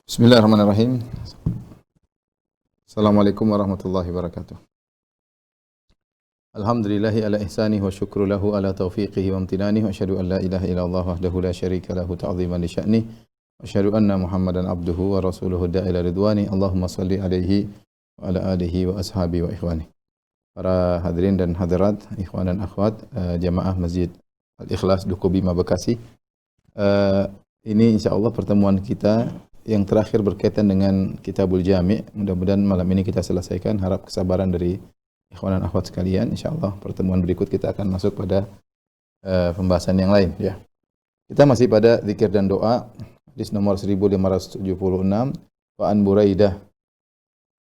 Bismillahirrahmanirrahim. Assalamualaikum warahmatullahi wabarakatuh. Alhamdulillahi ala ihsanih wa syukru lahu ala taufiqihi wa amtinanih wa asyhadu an la ilaha illallah wahdahu la syarika lahu ta'ziman li sya'nih wa asyhadu anna Muhammadan abduhu wa rasuluhu da'ila ridwani. Allahumma salli alaihi wa ala alihi wa ashabi wa ikhwani. Para hadirin dan hadirat, ikhwan dan akhwat, jamaah Masjid Al-Ikhlas Duku Bima Bekasi. Ini insyaallah pertemuan kita yang terakhir berkaitan dengan Kitabul Jami'. Mudah-mudahan malam ini kita selesaikan. Harap kesabaran dari ikhwan dan akhwat sekalian. Insyaallah pertemuan berikut kita akan masuk pada pembahasan yang lain, ya. Kita masih pada zikir dan doa. Hadis nomor 1576. Wa an Buraidah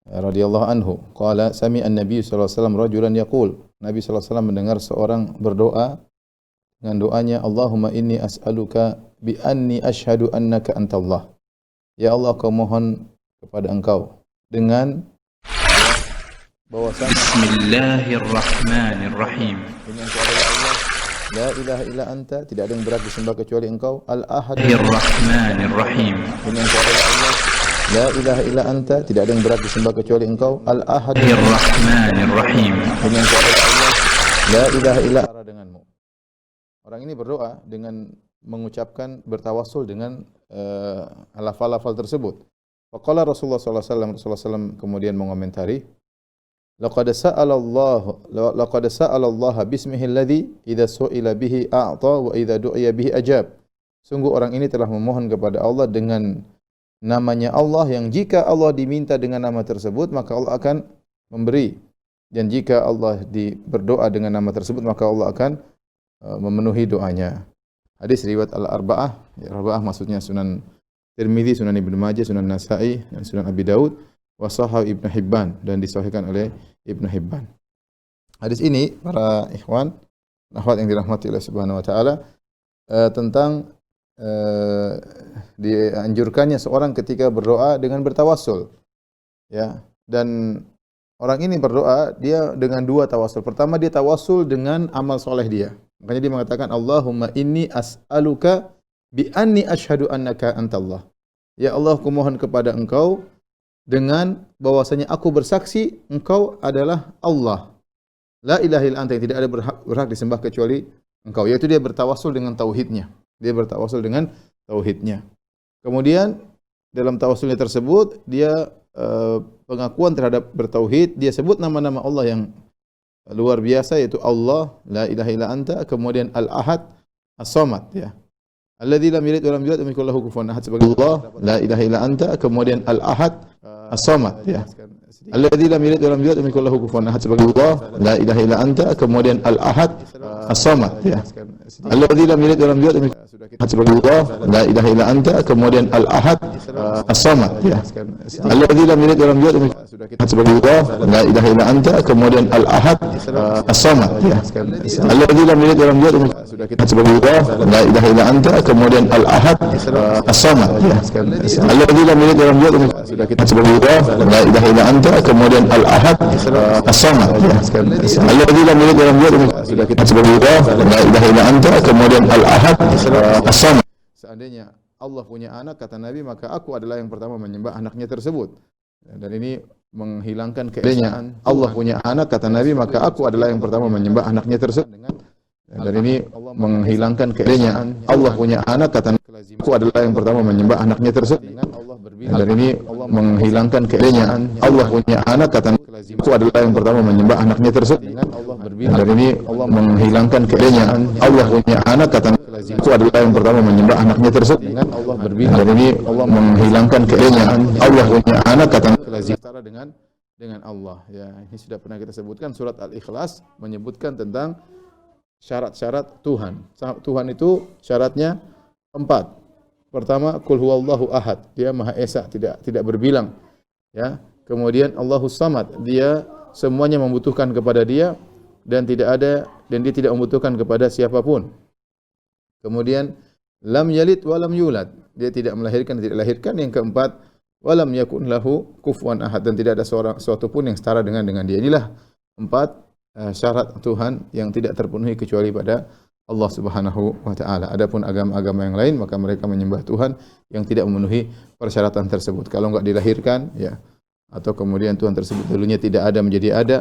radhiyallahu anhu qala sami'a an-nabiy sallallahu alaihi wasallam rajulan yaqul. Nabi sallallahu alaihi wasallam mendengar seorang berdoa dengan doanya, Allahumma inni as'aluka bi anni asyhadu annaka antallah. Ya Allah, kau mohon kepada Engkau dengan bahwasanya Bismillahirrahmanirrahim. dengan Engkau adalah Allah, la ilaha illa anta, tidak ada yang berhak disembah kecuali Engkau, al-ahad. Bismillahirrahmanirrahim. Dengan Engkau adalah Allah, la ilaha illa anta, tidak ada yang berhak disembah kecuali Engkau, al-ahad. Bismillahirrahmanirrahim. Dengan Engkau adalah Allah, la ilaha illa anta, denganmu. Orang ini berdoa dengan mengucapkan bertawassul dengan lafal-lafal tersebut. Faqala Rasulullah sallallahu alaihi wasallam, Rasulullah SAW kemudian mengomentari, laqad sa'ala Allah bismihi alladhi idza su'ila bihi a'ta wa idza du'iya bihi ajab. Sungguh orang ini telah memohon kepada Allah dengan namanya Allah yang jika Allah diminta dengan nama tersebut maka Allah akan memberi, dan jika Allah berdoa dengan nama tersebut maka Allah akan memenuhi doanya. Hadis riwayat Al-Arba'ah, ya, Arba'ah maksudnya Sunan Tirmidzi, Sunan Ibnu Majah, Sunan Nasa'i, dan Sunan Abi Daud, wa Sahih Ibnu Hibban, dan disahihkan oleh Ibnu Hibban. Hadis ini para ikhwan, akhwat yang dirahmati oleh Subhanahu wa taala, tentang dianjurkannya seorang ketika berdoa dengan bertawassul. Ya, dan orang ini berdoa dia dengan dua tawassul. Pertama, dia tawassul dengan amal soleh dia. Makanya dia mengatakan, Allahumma inni as'aluka bi anni asyhadu annaka antallah. Ya Allah, aku mohon kepada Engkau dengan bahwasanya aku bersaksi Engkau adalah Allah. La ilaha illa anta, tidak ada berhak disembah kecuali Engkau. Yaitu dia bertawassul dengan tauhidnya. Dia bertawassul dengan tauhidnya. Kemudian dalam tawassulnya tersebut dia pengakuan terhadap bertauhid, dia sebut nama-nama Allah yang luar biasa, yaitu Allah, la ilaha illa anta, kemudian al-ahad, as-samad, ya. Alladzi lam yalid wa lam yulad wa lam yakul lahu kufuwan ahad, sebagai Allah, la ilaha illa anta, kemudian al-ahad, as-samad, ya. Alladzi lam yalid wa lam yulad wa lam yakul lahu kufuwan ahad, sebagai Allah, la ilaha illa anta, kemudian al-ahad, as-samad, ya. Alladzi lam yalid wa lam yulad wa lam yakul lahu kufuwan ahad, sebagai Allah, la ilaha illa anta, kemudian al-ahad, as-samad, ya. Alladzi lam yalid wa lam yulad wa lam yakul lahu kufuwan ahad, sebagai Allah, la ilaha illa anta, kemudian al-ahad, as-samad, ya. Alladzi lam yalid wa lam yulad wa lam yakul lahu kufuwan ahad, sebagai Allah, la ilaha illa anta, kemudian al-ahad, as-samad, ya. Alladzi lam yalid wa lam yulad wa lam yakul lahu kufuwan ahad, sebagai Allah, la ilaha illa anta, kemudian al-ahad, as-samad, ya. Alladzi lam yalid wa lam yulad wa lam yakul lahu kufuwan ahad, sebagai Allah, la ilaha illa anta, kemudian al-ahad, as-samad. Seandainya Allah punya anak, kata Nabi, maka aku adalah yang pertama menyembah anaknya tersebut. Dan ini menghilangkan keesaan. Allah punya anak, kata Nabi, maka aku adalah yang pertama menyembah anaknya tersebut. Dan ini menghilangkan keesaan. Allah punya anak, kata Nabi, aku adalah yang pertama menyembah anaknya tersebut. Dan ini menghilangkan keesaan. Allah punya anak, kata Nabi, aku adalah yang pertama menyembah anaknya tersebut. Dan ini menghilangkan keesaan. Allah punya anak, kata Nabi, aku adalah yang pertama menyembah anaknya tersebut. Dan ini menghilangkan keesaan. Allah punya anak, kata Nabi, dengan Allah. Ya, ini sudah pernah kita sebutkan. Surat Al-Ikhlas menyebutkan tentang syarat-syarat Tuhan. Tuhan itu syaratnya 4. Pertama, Qul huwallahu ahad, dia Maha Esa, tidak berbilang. Ya. Kemudian Allahus samad, dia semuanya membutuhkan kepada dia dan dia tidak membutuhkan kepada siapapun. Kemudian lam yalid wa lam yulad, dia tidak melahirkan, tidak dilahirkan. Yang keempat, wa lam yakun lahu kufuwan ahad, dan tidak ada sesuatu pun yang setara dengan dia. Inilah 4 syarat Tuhan yang tidak terpenuhi kecuali pada Allah Subhanahu wa taala. Adapun agama-agama yang lain maka mereka menyembah Tuhan yang tidak memenuhi persyaratan tersebut. Kalau enggak dilahirkan ya, atau kemudian Tuhan tersebut dulunya tidak ada menjadi ada,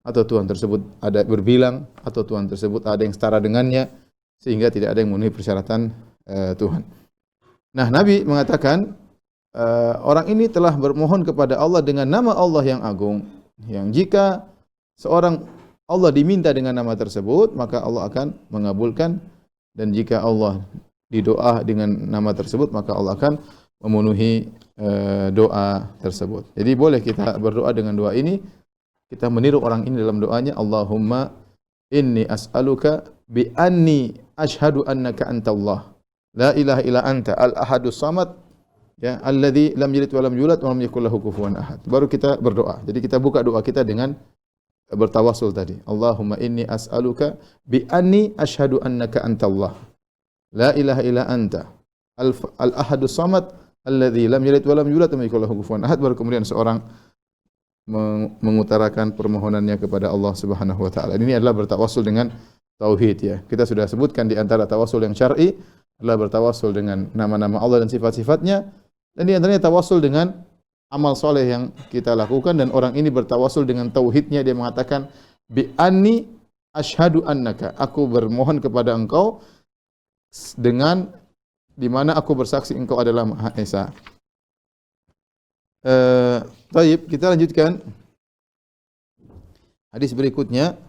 atau Tuhan tersebut ada berbilang, atau Tuhan tersebut ada yang setara dengannya sehingga tidak ada yang memenuhi persyaratan Tuhan. Nah, Nabi mengatakan orang ini telah bermohon kepada Allah dengan nama Allah yang agung, yang jika seorang Allah diminta dengan nama tersebut, maka Allah akan mengabulkan, dan jika Allah didoa dengan nama tersebut, maka Allah akan memenuhi doa tersebut. Jadi boleh kita berdoa dengan doa ini, kita meniru orang ini dalam doanya, Allahumma inni as'aluka bi anni ashhadu annaka antallah la ilaha illa anta al-ahadus samad ya alladzi lam yalid wa lam yulad wa lam yakul lahu kufuwan ahad. Baru kita berdoa. Jadi kita buka doa kita dengan bertawassul tadi. Allahumma inni as'aluka bi anni asyhadu annaka antallah la ilaha illa anta al-ahadus samad alladzi lam yalid wa lam yulad wa lam yakul lahu kufuwan ahad. Baru kemudian seorang mengutarakan permohonannya kepada Allah Subhanahu wa taala. Ini adalah bertawassul dengan tauhid ya. Kita sudah sebutkan di antara tawassul yang syar'i adalah bertawassul dengan nama-nama Allah dan sifat-sifatnya, dan di antaranya tawassul dengan amal soleh yang kita lakukan. Dan orang ini bertawassul dengan tauhidnya, dia mengatakan bi anni asyhadu annaka, aku bermohon kepada engkau dengan di mana aku bersaksi engkau adalah Maha Esa. Baik, kita lanjutkan hadis berikutnya.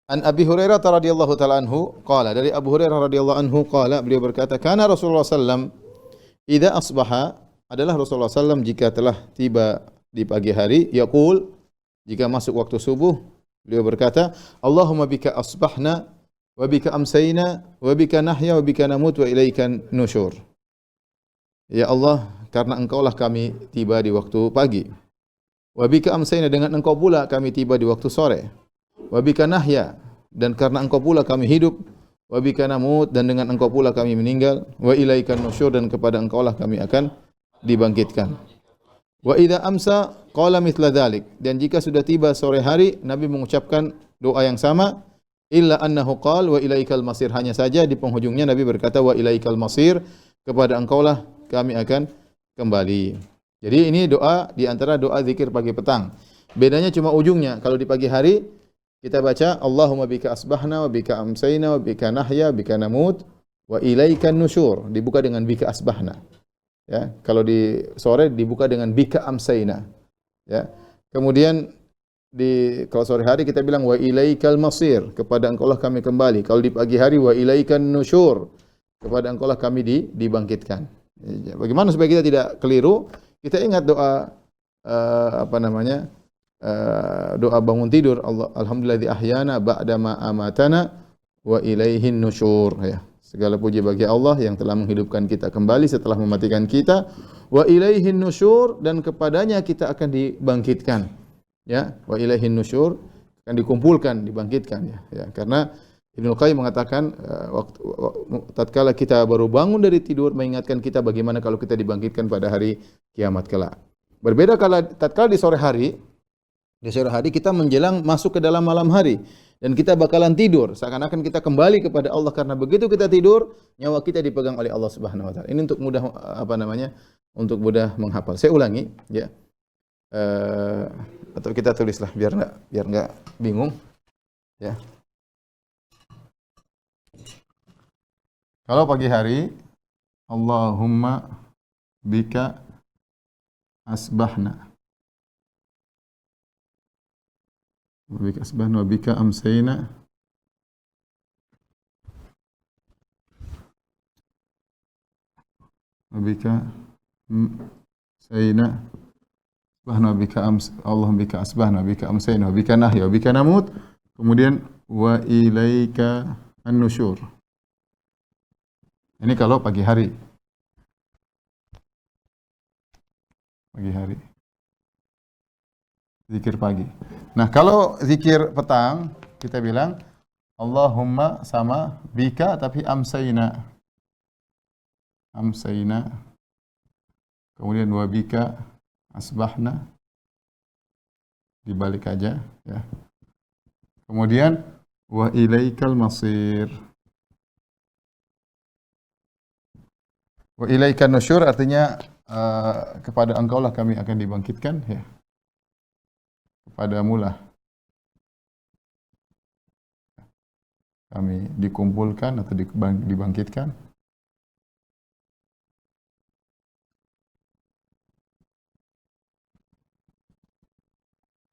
An Abi Hurairah radhiyallahu taala anhu qala, dari Abu Hurairah radhiyallahu anhu qala, beliau berkata, kana Rasulullah sallam idza asbaha, adalah Rasulullah sallam jika telah tiba di pagi hari, yaqul, jika masuk waktu subuh, beliau berkata, Allahumma bika asbahna wa bika amsayna wa bika nahya wa bika namut wa ilaikan nusyur. Ya Allah, karena engkaulah kami tiba di waktu pagi. Wa bika amsayna, dengan engkau pula kami tiba di waktu sore. Wa bika nahya, dan karena engkau pula kami hidup. Wa bika namut, dan dengan engkau pula kami meninggal. Wa ilaikan nusyur, dan kepada engkaulah kami akan dibangkitkan. Wa idza amsa qala mithla dzalik, dan jika sudah tiba sore hari, Nabi mengucapkan doa yang sama. Illa annahu qala wa ilaikal masir, hanya saja di penghujungnya Nabi berkata wa ilaikal masir, kepada engkaulah kami akan kembali. Jadi ini doa di antara doa zikir pagi petang. Bedanya cuma ujungnya. Kalau di pagi hari kita baca Allahumma bika asbahna wa bika amsayna wa bika nahya bika namut wa ilaikan nusyur, dibuka dengan bika asbahna. Ya, kalau di sore dibuka dengan bika amsayna. Ya. Kemudian kalau sore hari kita bilang wa ilaikal masir, kepada engkaulah kami kembali. Kalau di pagi hari wa ilaikan nusyur, kepada engkaulah kami dibangkitkan. Ya, bagaimana supaya kita tidak keliru? Kita ingat doa doa bangun tidur, alhamdulilladzi ahyana ba'da ma amatana wa ilaihin nusyur, ya. Segala puji bagi Allah yang telah menghidupkan kita kembali setelah mematikan kita, wa ilaihin nusyur, dan kepadanya kita akan dibangkitkan, ya. Wa ilaihin nusyur, akan dikumpulkan, dibangkitkan, ya. Ya, karena Ibnu Qayyim mengatakan tatkala kita baru bangun dari tidur, mengingatkan kita bagaimana kalau kita dibangkitkan pada hari kiamat kelak. Berbeda kalau tatkala di sore hari kita menjelang masuk ke dalam malam hari dan kita bakalan tidur, seakan-akan kita kembali kepada Allah, karena begitu kita tidur nyawa kita dipegang oleh Allah Subhanahu wa taala. Ini untuk mudah untuk mudah menghafal. Saya ulangi, ya. Atau kita tulislah biar enggak bingung, ya. Kalau pagi hari, Allahumma bika asbahna wa bika asbahna wa bika amsayna wa bika amsayna asbahna wa bika Allahumma bika asbahna wa bika amsayna wa bika nahya wa bika namut, kemudian wa ilaika an-nusyur. Ini kalau pagi hari. Pagi hari. Zikir pagi. Nah, kalau zikir petang, kita bilang Allahumma sama bika tapi amsayna. Amsayna. Kemudian wa bika asbahna. Dibalik aja, ya. Kemudian wa ilaikal masir. Wa ilaikan nusyur artinya kepada Engkaulah kami akan dibangkitkan, ya. Kepadamu lah kami dikumpulkan atau dibangkitkan.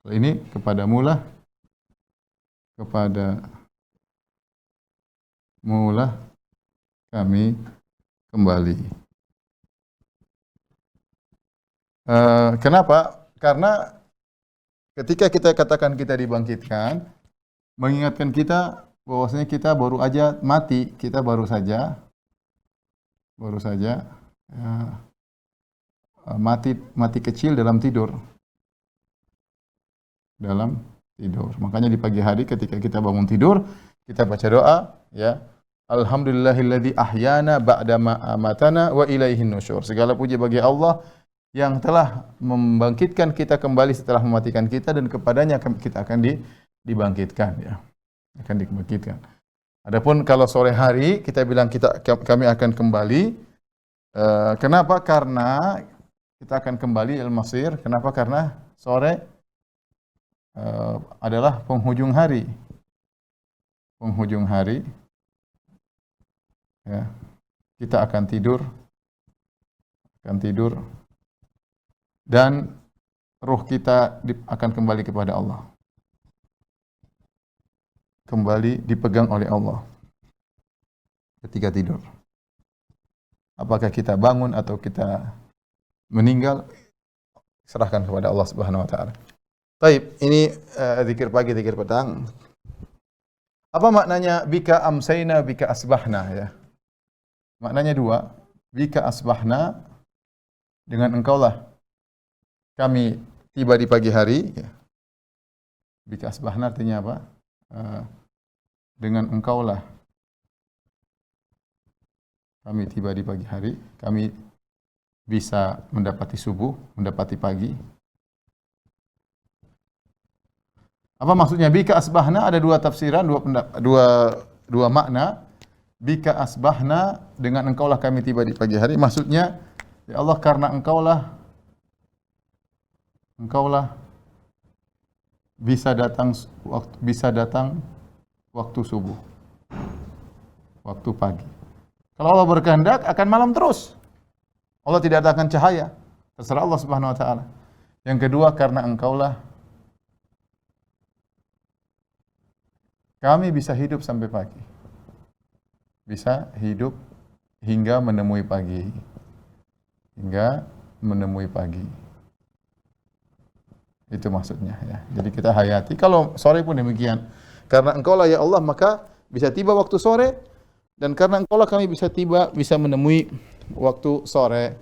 Ini kepadamu lah kami kembali. Kenapa? Karena ketika kita katakan kita dibangkitkan, mengingatkan kita bahwasanya kita baru aja mati, kita baru saja mati kecil dalam tidur. Makanya di pagi hari ketika kita bangun tidur, kita baca doa, ya. Alhamdulillahilladzi ahyana ba'da ma amatana wa ilaihin nusyur. Segala puji bagi Allah yang telah membangkitkan kita kembali setelah mematikan kita, dan kepadanya kita akan dibangkitkan, ya. Akan dibangkitkan. Adapun kalau sore hari kita bilang kami akan kembali. Kenapa? Karena kita akan kembali al-masir. Kenapa? Karena sore adalah penghujung hari. Ya, kita akan tidur, dan ruh kita akan kembali kepada Allah, kembali dipegang oleh Allah ketika tidur. Apakah kita bangun atau kita meninggal, serahkan kepada Allah Subhanahu wa taala. Baik, ini zikir pagi, zikir petang. Apa maknanya bika amsayna, bika asbahna, ya? Maknanya dua. Bika asbahna, dengan engkaulah kami tiba di pagi hari, ya. Bika asbahna artinya apa? Dengan engkaulah kami tiba di pagi hari, kami bisa mendapati subuh, mendapati pagi. Apa maksudnya bika asbahna? Ada dua tafsiran, dua makna. Bika asbahna, dengan engkaulah kami tiba di pagi hari. Maksudnya, ya Allah, karena engkaulah bisa datang waktu subuh, waktu pagi. Kalau Allah berkehendak akan malam terus. Allah tidak akan cahaya. Terserah Allah Subhanahu wa taala. Yang kedua, karena engkaulah kami bisa hidup sampai pagi. Bisa hidup hingga menemui pagi. Itu maksudnya, ya. Jadi kita hayati. Kalau sore pun demikian. Karena engkaulah ya Allah, maka bisa tiba waktu sore, dan karena engkaulah kami bisa menemui waktu sore.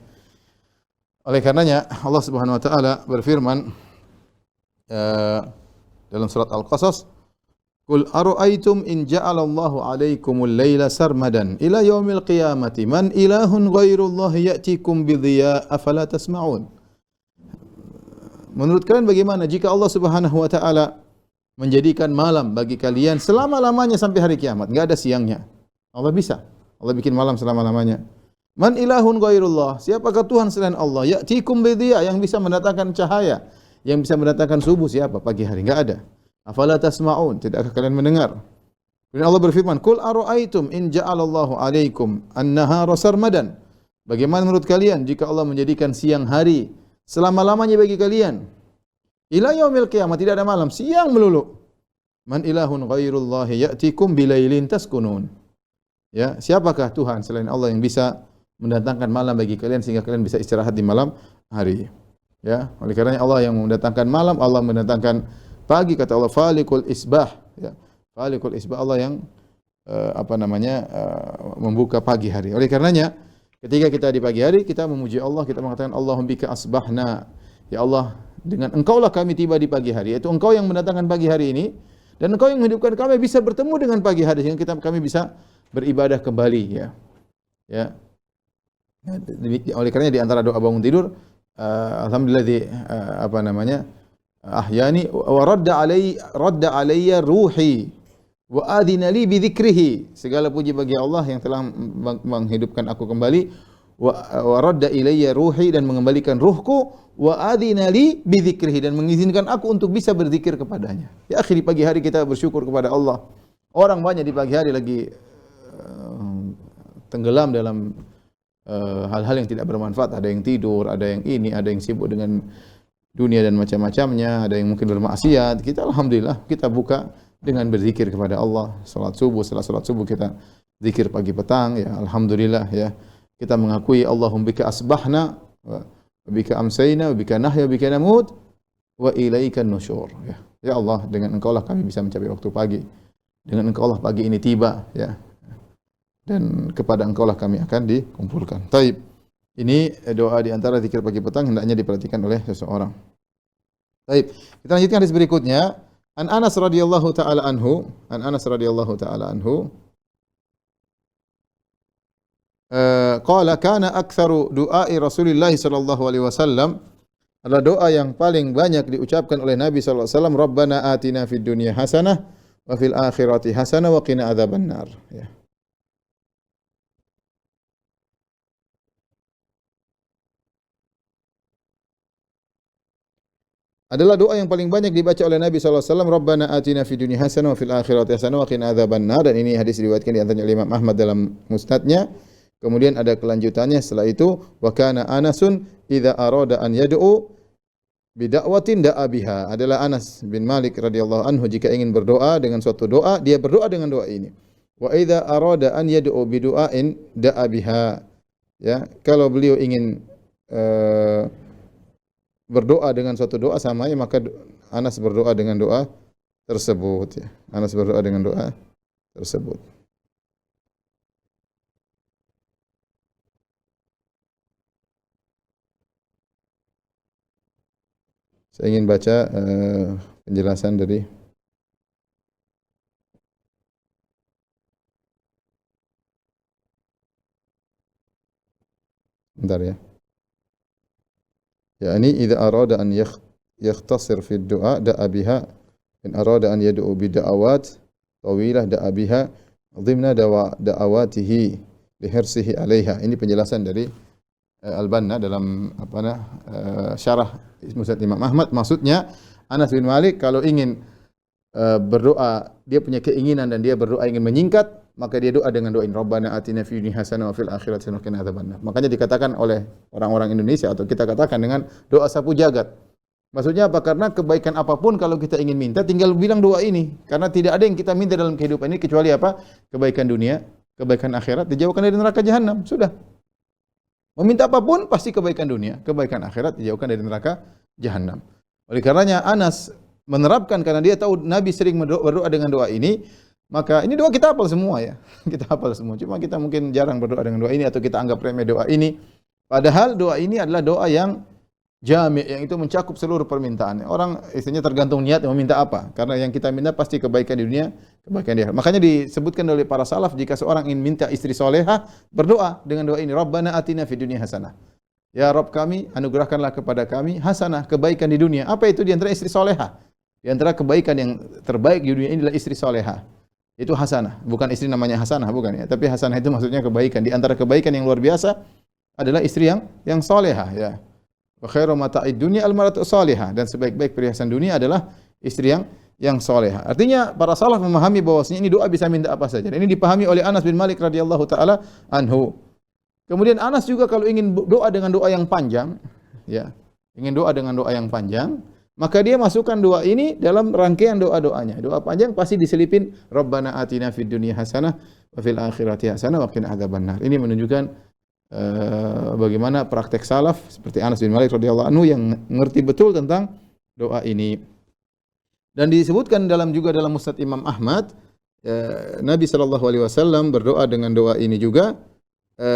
Oleh karenanya Allah Subhanahu wa taala berfirman dalam surat Al-Qasas, Qul ara'aytum in ja'alallahu 'alaikumul laila sarmadan ila yaumil qiyamati man ilahun ghairullahi ya'tikum bidhiya afala tasma'un. Menurut kalian bagaimana jika Allah Subhanahu wa taala menjadikan malam bagi kalian selama-lamanya sampai hari kiamat, enggak ada siangnya? Allah bisa. Allah bikin malam selama-lamanya. Man ilahun ghairullah? Siapakah Tuhan selain Allah? Ya'tikum bidhiya, yang bisa mendatangkan cahaya, yang bisa mendatangkan subuh, siapa? Pagi hari, enggak ada. Afala tasma'un, tidakkah kalian mendengar? Kemudian Allah berfirman, Qul ara'aytum in ja'alallahu 'alaikum an-nahara sarmadan. Bagaimana menurut kalian jika Allah menjadikan siang hari selama-lamanya bagi kalian? Ila yaumil qiyamah, tidak ada malam, siang melulu. Man ilahun ghairullahi ya'tikum bilailin taskunun. Ya, siapakah Tuhan selain Allah yang bisa mendatangkan malam bagi kalian sehingga kalian bisa istirahat di malam hari? Ya, oleh karenanya Allah yang mendatangkan malam, Allah mendatangkan pagi. Kata Allah, Falikul Isbah, ya. Falikul Isbah, Allah yang membuka pagi hari. Oleh karenanya ketika kita di pagi hari, kita memuji Allah, kita mengatakan Allahumma bika asbahna, ya Allah, dengan engkaulah kami tiba di pagi hari. Yaitu engkau yang mendatangkan pagi hari ini, dan engkau yang menghidupkan kami bisa bertemu dengan pagi hari sehingga kami bisa beribadah kembali, ya. Ya. Oleh karenanya di antara doa bangun tidur, alhamdulillah ahyani wa radda alayya ruhi wa adina li bi dzikrihi. Segala puji bagi Allah yang telah menghidupkan aku kembali, wa radda ilayya ruhi, dan mengembalikan ruhku, wa adzina li bi dzikrihi, dan mengizinkan aku untuk bisa berzikir kepadanya. Ya akhi, di pagi hari kita bersyukur kepada Allah. Orang banyak di pagi hari lagi tenggelam dalam hal-hal yang tidak bermanfaat. Ada yang tidur, ada yang ini, ada yang sibuk dengan dunia dan macam-macamnya, ada yang mungkin bermaksiat. Kita alhamdulillah kita buka dengan berzikir kepada Allah. Salat subuh, setelah salat subuh kita zikir pagi petang, ya alhamdulillah ya. Kita mengakui Allahumma bika asbahna wa bika amsayna wa bika nahya wa bika namut wa ilaikan nusyur, ya. Ya Allah, dengan Engkau lah kami bisa mencapai waktu pagi. Dengan Engkau lah pagi ini tiba, ya. Dan kepada Engkau lah kami akan dikumpulkan. Taib. Ini doa di antara zikir pagi petang hendaknya diperhatikan oleh seseorang. Taib. Kita lanjutkan hadis berikutnya. An Anas radhiyallahu taala anhu, qala kana aktsaru du'ai Rasulillah sallallahu alaihi wasallam, adalah doa yang paling banyak diucapkan oleh Nabi sallallahu alaihi wasallam, Rabbana atina fid dunya hasanah wa fil akhirati hasanah wa qina adzabannar, ya. Adalah doa yang paling banyak dibaca oleh Nabi sallallahu alaihi wasallam, Rabbana atina fid dunya hasanah wa fil akhirati hasanah wa qina adzabannar, dan ini hadis diriwayatkan di antaranya oleh Imam Ahmad dalam musnadnya. Kemudian ada kelanjutannya setelah itu, wa kana Anasun idza arada an yad'u bi da'watin da'a biha. Adalah Anas bin Malik radhiyallahu anhu, jika ingin berdoa dengan suatu doa, dia berdoa dengan doa ini. Wa idza arada an yad'u bi du'ain da'a biha. Ya, kalau beliau ingin berdoa dengan suatu doa sama, ya, maka Anas berdoa dengan doa tersebut, ya. Anas berdoa dengan doa tersebut. Saya ingin baca penjelasan dari bentar, ya. Ya, ini idza arada an yakhtasir fi du'a da'a biha, in arada an yad'u bi da'awat tawilah da'a biha dhimna da'awatihi li hirsihi 'alaiha. Ini penjelasan dari Al-Banna dalam syarah Musnad Imam Ahmad. Maksudnya Anas bin Malik kalau ingin berdoa, dia punya keinginan dan dia berdoa ingin menyingkat, maka dia doa dengan doa ini, Rabbana atina fid dunya hasanah wa fil akhirati hasanah wa qina adzabannar. Makanya dikatakan oleh orang-orang Indonesia, atau kita katakan dengan doa sapu jagat. Maksudnya apa? Karena kebaikan apapun kalau kita ingin minta, tinggal bilang doa ini. Karena tidak ada yang kita minta dalam kehidupan ini kecuali apa? Kebaikan dunia, kebaikan akhirat, dijauhkan dari neraka jahanam. Sudah. Meminta apapun pasti kebaikan dunia, kebaikan akhirat, dijauhkan dari neraka jahanam. Oleh karenanya Anas menerapkan, karena dia tahu Nabi sering berdoa dengan doa ini, maka ini doa kita hafal semua, ya. Kita hafal semua. Cuma kita mungkin jarang berdoa dengan doa ini, atau kita anggap remeh doa ini. Padahal doa ini adalah doa yang jami', yang itu mencakup seluruh permintaan. Orang istilahnya tergantung niat mau minta apa. Karena yang kita minta pasti kebaikan di dunia, kebaikan di akhirat. Makanya disebutkan oleh para salaf, jika seorang ingin minta istri solehah, berdoa dengan doa ini, Rabbana atina fid dunya hasanah. Ya Rabb kami, anugerahkanlah kepada kami hasanah, kebaikan di dunia. Apa itu? Di antara istri solehah. Di antara kebaikan yang terbaik di dunia ini adalah istri solehah. Itu hasanah. Bukan istri namanya hasanah, bukan, ya. Tapi hasanah itu maksudnya kebaikan. Di antara kebaikan yang luar biasa adalah istri yang solehah, ya. Wa khairu mata'id dunya al-mar'atu salihah, dan sebaik-baik perhiasan dunia adalah istri yang salehah. Artinya para salaf memahami bahwasanya ini doa bisa minta apa saja. Dan ini dipahami oleh Anas bin Malik radhiyallahu taala anhu. Kemudian Anas juga kalau ingin doa dengan doa yang panjang, ya, ingin doa dengan doa yang panjang, maka dia masukkan doa ini dalam rangkaian doa-doanya. Doa panjang pasti diselipin Rabbana atina fid dunya hasanah wa fil akhirati hasanah wa qina adzabannar. Ini menunjukkan bagaimana praktek salaf seperti Anas bin Malik radhiyallahu anhu yang mengerti betul tentang doa ini. Dan disebutkan juga dalam Musnad Imam Ahmad, Nabi sallallahu alaihi wasallam berdoa dengan doa ini juga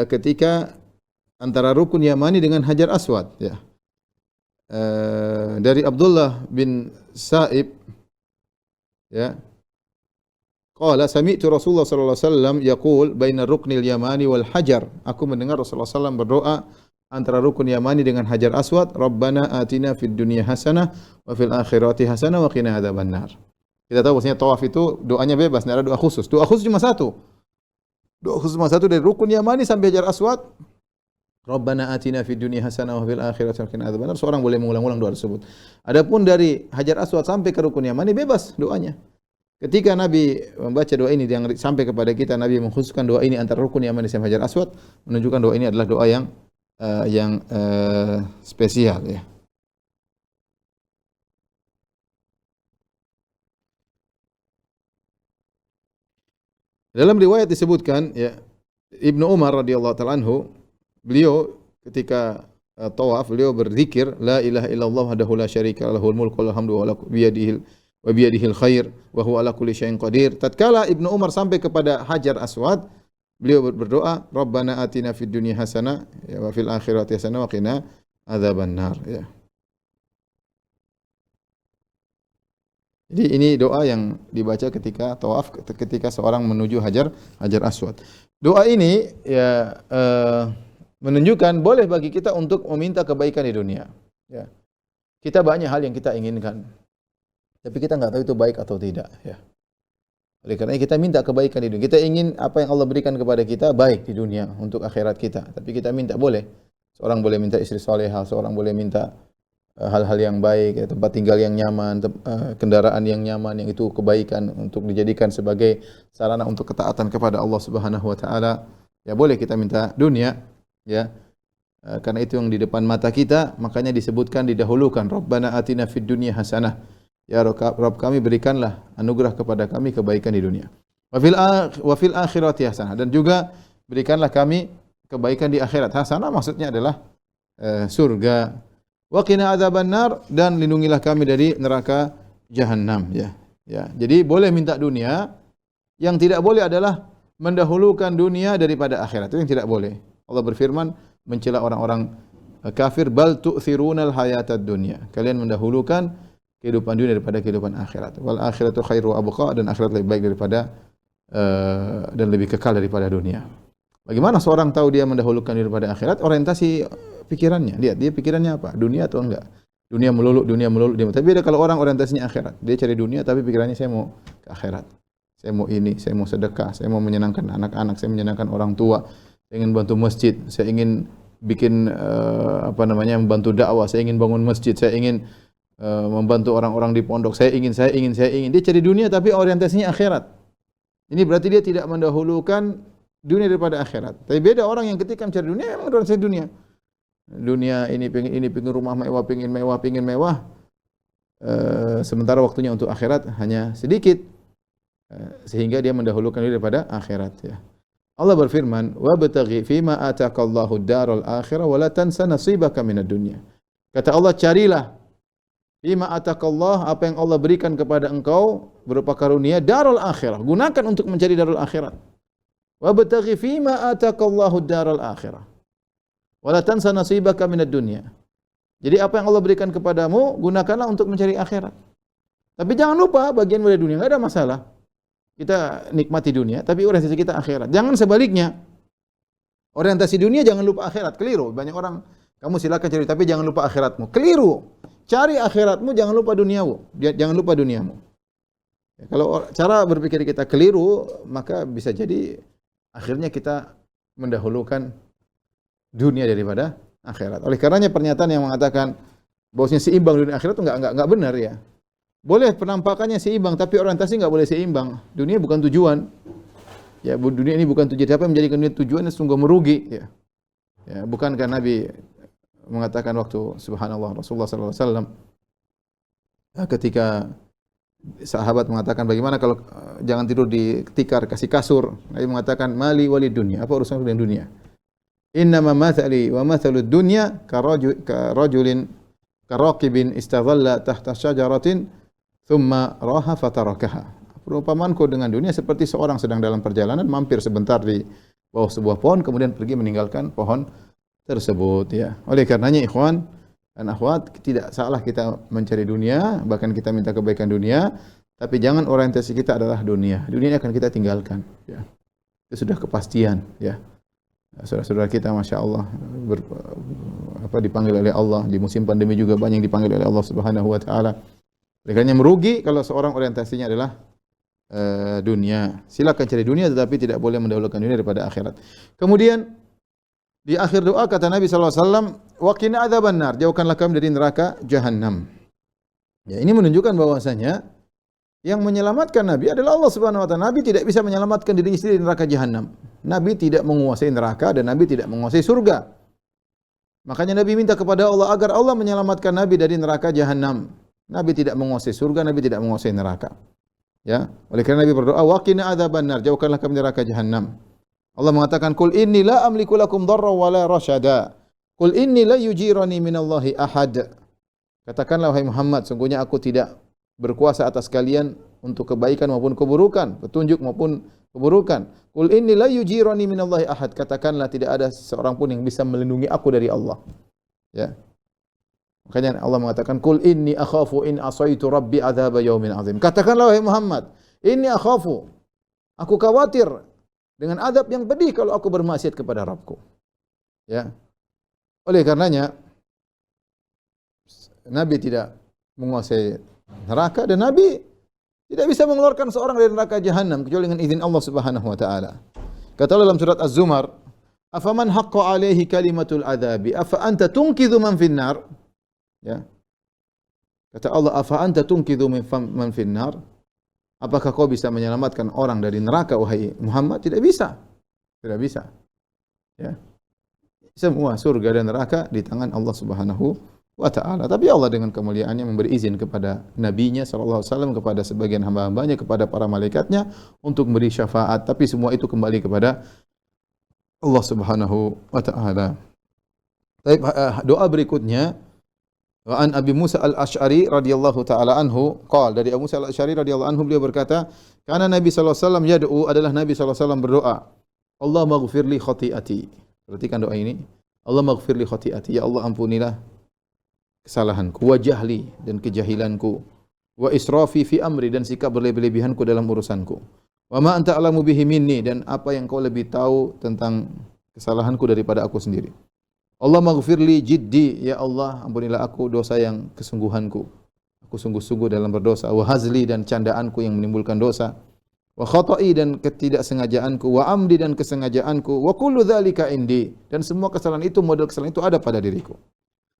ketika antara rukun Yamani dengan Hajar Aswad, ya. Dari Abdullah bin Sa'ib, ya. Qala sami'tu Rasulullah sallallahu alaihi wasallam yaqul baina ruknil yamani wal hajar. Aku mendengar Rasulullah sallallahu berdoa antara rukun Yamani dengan Hajar Aswad, Rabbana atina fid dunya hasanah wa fil akhirati hasanah wa qina adzabannar. Kita tahu bahwasanya tawaf itu doanya bebas, tidak ada doa khusus. Doa khusus cuma satu. Doa khusus cuma satu, dari rukun Yamani sampai Hajar Aswad. Rabbana atina fid dunya hasanah wa fil akhirati hasanah wa qina adzabannar. Seorang boleh mengulang-ulang doa tersebut. Adapun dari Hajar Aswad sampai ke Rukun Yamani bebas doanya. Ketika Nabi membaca doa ini yang sampai kepada kita, Nabi mengkhususkan doa ini antara Rukun Yamani dan Hajar Aswad, menunjukkan doa ini adalah doa yang spesial ya. Dalam riwayat disebutkan ya, Ibnu Umar radhiyallahu taala anhu, beliau ketika tawaf beliau berzikir la ilaha illallah wahdahu la syarika lahul mulku wal hamdu wa biyadihil khair wa huwa ala kulli syai'in qadir. Tatkala Ibnu Umar sampai kepada Hajar Aswad, beliau berdoa, Rabbana atina fid dunya hasanah wa fil akhirati hasanah wa qina adzabannar ya. Jadi ini doa yang dibaca ketika tawaf, ketika seorang menuju Hajar Aswad. Doa ini ya menunjukkan boleh bagi kita untuk meminta kebaikan di dunia. Ya. Kita banyak hal yang kita inginkan, tapi kita nggak tahu itu baik atau tidak. Ya. Oleh karena kita minta kebaikan di dunia. Kita ingin apa yang Allah berikan kepada kita baik di dunia untuk akhirat kita. Tapi kita minta boleh. Seorang boleh minta istri salehah, seorang boleh minta hal-hal yang baik, ya, tempat tinggal yang nyaman, kendaraan yang nyaman, yang itu kebaikan untuk dijadikan sebagai sarana untuk ketaatan kepada Allah Subhanahu wa taala. Ya boleh kita minta dunia, ya. Karena itu yang di depan mata kita, makanya disebutkan didahulukan Rabbana atina fid dunya hasanah. Ya Rabb kami berikanlah anugerah kepada kami kebaikan di dunia. Wa fil akhirati hasanah, dan juga berikanlah kami kebaikan di akhirat. Hasanah maksudnya adalah surga. Wa qina adzabannar, dan lindungilah kami dari neraka jahanam ya. Ya. Jadi boleh minta dunia, yang tidak boleh adalah mendahulukan dunia daripada akhirat. Itu yang tidak boleh. Allah berfirman mencela orang-orang kafir, bal tu'thirunal hayatad dunya. Kalian mendahulukan kehidupan dunia daripada kehidupan akhirat. Wal akhiratu khairu wa abqa, dan akhirat lebih baik daripada dan lebih kekal daripada dunia. Bagaimana seorang tahu dia mendahulukan daripada akhirat? Orientasi pikirannya. Lihat dia pikirannya apa? Dunia atau enggak? Dunia melulu. Tapi ada kalau orang orientasinya akhirat. Dia cari dunia tapi pikirannya saya mau ke akhirat. Saya mau ini, saya mau sedekah, saya mau menyenangkan anak-anak, saya menyenangkan orang tua, saya ingin bantu masjid, saya ingin bikin membantu dakwah, saya ingin bangun masjid, saya ingin membantu orang-orang di pondok, saya ingin. Dia cari dunia tapi orientasinya akhirat. Ini berarti dia tidak mendahulukan dunia daripada akhirat. Tapi beda orang yang ketika mencari dunia memang orientasi dunia. Dunia ini pengen rumah mewah, pengen mewah. Sementara waktunya untuk akhirat hanya sedikit. Sehingga dia mendahulukan diri daripada akhirat ya. Allah berfirman, "Wabtaghi fima ataqallahu ad-daral akhirah wa la tansa nasibaka minad dunya." Kata Allah, carilah fima ataqallah, apa yang Allah berikan kepada engkau berupa karunia darul akhirah. Gunakan untuk mencari darul akhirat. Wabtaghi fima ataqallahu ad-daral akhirah wa la tansa nasibaka minad dunya. Jadi apa yang Allah berikan kepadamu, gunakanlah untuk mencari akhirat. Tapi jangan lupa bagian dari dunia, enggak ada masalah. Kita nikmati dunia, tapi orientasi kita akhirat. Jangan sebaliknya. Orientasi dunia jangan lupa akhirat, keliru. Banyak orang, kamu silakan cari tapi jangan lupa akhiratmu. Keliru. Cari akhiratmu, jangan lupa duniamu. Jangan lupa duniamu. Ya, kalau cara berpikir kita keliru, maka bisa jadi akhirnya kita mendahulukan dunia daripada akhirat. Oleh karenanya pernyataan yang mengatakan bahwasanya seimbang dunia akhirat itu enggak benar ya. Boleh penampakannya seimbang, tapi orientasi enggak boleh seimbang. Dunia bukan tujuan. Ya, dunia ini bukan tujuan. Siapa yang menjadikan dunia tujuan sungguh merugi ya. Ya, bukankah Nabi mengatakan waktu subhanallah Rasulullah sallallahu alaihi wasallam ketika sahabat mengatakan bagaimana kalau jangan tidur di tikar, kasih kasur. Nabi mengatakan mali walid dunya. Apa urusan dengan dunia? Innama mathali wa mathalud dunya karajulin karaqibin istadhalla tahta syajaratin thumma raha fatarakaha. Perumpamanku dengan dunia seperti seorang sedang dalam perjalanan mampir sebentar di bawah sebuah pohon kemudian pergi meninggalkan pohon tersebut ya. Oleh karenanya ikhwan dan akhwat, tidak salah kita mencari dunia, bahkan kita minta kebaikan dunia, tapi jangan orientasi kita adalah dunia. Dunia ini akan kita tinggalkan ya. Itu sudah kepastian ya. Saudara-saudara kita Masya Allah dipanggil oleh Allah di musim pandemi juga banyak yang dipanggil oleh Allah Subhanahu wa taala. Makanya merugi kalau seorang orientasinya adalah dunia. Silakan cari dunia tetapi tidak boleh mendahulukan dunia daripada akhirat. Kemudian Di akhir doa kata Nabi sallallahu alaihi wasallam, "Wa qina adzaban nar." Jauhkanlah kami dari neraka jahanam. Ya, ini menunjukkan bahwasanya yang menyelamatkan Nabi adalah Allah Subhanahu wa taala. Nabi tidak bisa menyelamatkan dirinya sendiri dari neraka jahanam. Nabi tidak menguasai neraka dan Nabi tidak menguasai surga. Makanya Nabi minta kepada Allah agar Allah menyelamatkan Nabi dari neraka jahanam. Nabi tidak menguasai surga, Nabi tidak menguasai neraka. Ya, oleh karena Nabi berdoa, "Wa qina adzaban nar." Jauhkanlah kami dari neraka jahanam. Allah mengatakan, "Qul inni la amliku lakum dharra wa la rasyada. Qul inni la yujirani minallahi ahad." Katakanlah wahai Muhammad, sungguhnya aku tidak berkuasa atas kalian untuk kebaikan maupun keburukan, petunjuk maupun keburukan. Qul inni la yujirani minallahi ahad. Katakanlah tidak ada seorang pun yang bisa melindungi aku dari Allah. Ya. Makanya Allah mengatakan, "Qul inni akhafu in asaitu rabbi adzaba yaumin azim." Katakanlah wahai Muhammad, inni akhafu, aku khawatir dengan adab yang pedih kalau aku bermaksiat kepada Rabbku. Ya. Oleh karenanya Nabi tidak menguasai neraka dan Nabi tidak bisa mengeluarkan seorang dari neraka jahanam kecuali dengan izin Allah Subhanahu wa taala. Kata Allah dalam surat Az-Zumar, "Afaman haqqa 'alaihi kalimatul adzabi afa anta tunqidhu man finnar?" Ya. Kata Allah, "Afa anta tunqidhu man finnar?" Apakah kau bisa menyelamatkan orang dari neraka wahai Muhammad? Tidak bisa. Tidak bisa. Ya. Semua surga dan neraka di tangan Allah Subhanahu wa taala. Tapi Allah dengan kemuliaannya memberi izin kepada nabinya sallallahu alaihi wasallam, kepada sebagian hamba-hambanya, kepada para malaikatnya untuk memberi syafaat, tapi semua itu kembali kepada Allah Subhanahu wa taala. Baik, doa berikutnya, wa an Abi Musa al-Asy'ari radhiyallahu taala anhu qala, dari Abu Musa al-Asy'ari radhiyallahu anhu beliau berkata, karena Nabi sallallahu alaihi wasallam yad'u, adalah Nabi sallallahu alaihi wasallam berdoa, Allahumma ighfir li khati'ati. Perhatikan doa ini. Allahumma ighfir li khati'ati, ya Allah ampunilah kesalahanku, wa jahli dan kejahilanku, wa israfi fi amri dan sikap berlebih-lebihanku dalam urusanku, wa ma anta a'lamu bihi minni, dan apa yang kau lebih tahu tentang kesalahanku daripada aku sendiri. Allah maghfirli jiddi, ya Allah ampunilah aku dosa yang kesungguhanku, aku sungguh-sungguh dalam berdosa, wa hazli dan candaanku yang menimbulkan dosa, wa khata'i dan ketidaksengajaanku, wa amdi dan kesengajaanku, wa kullu dzalika indi, dan semua kesalahan itu, model kesalahan itu ada pada diriku.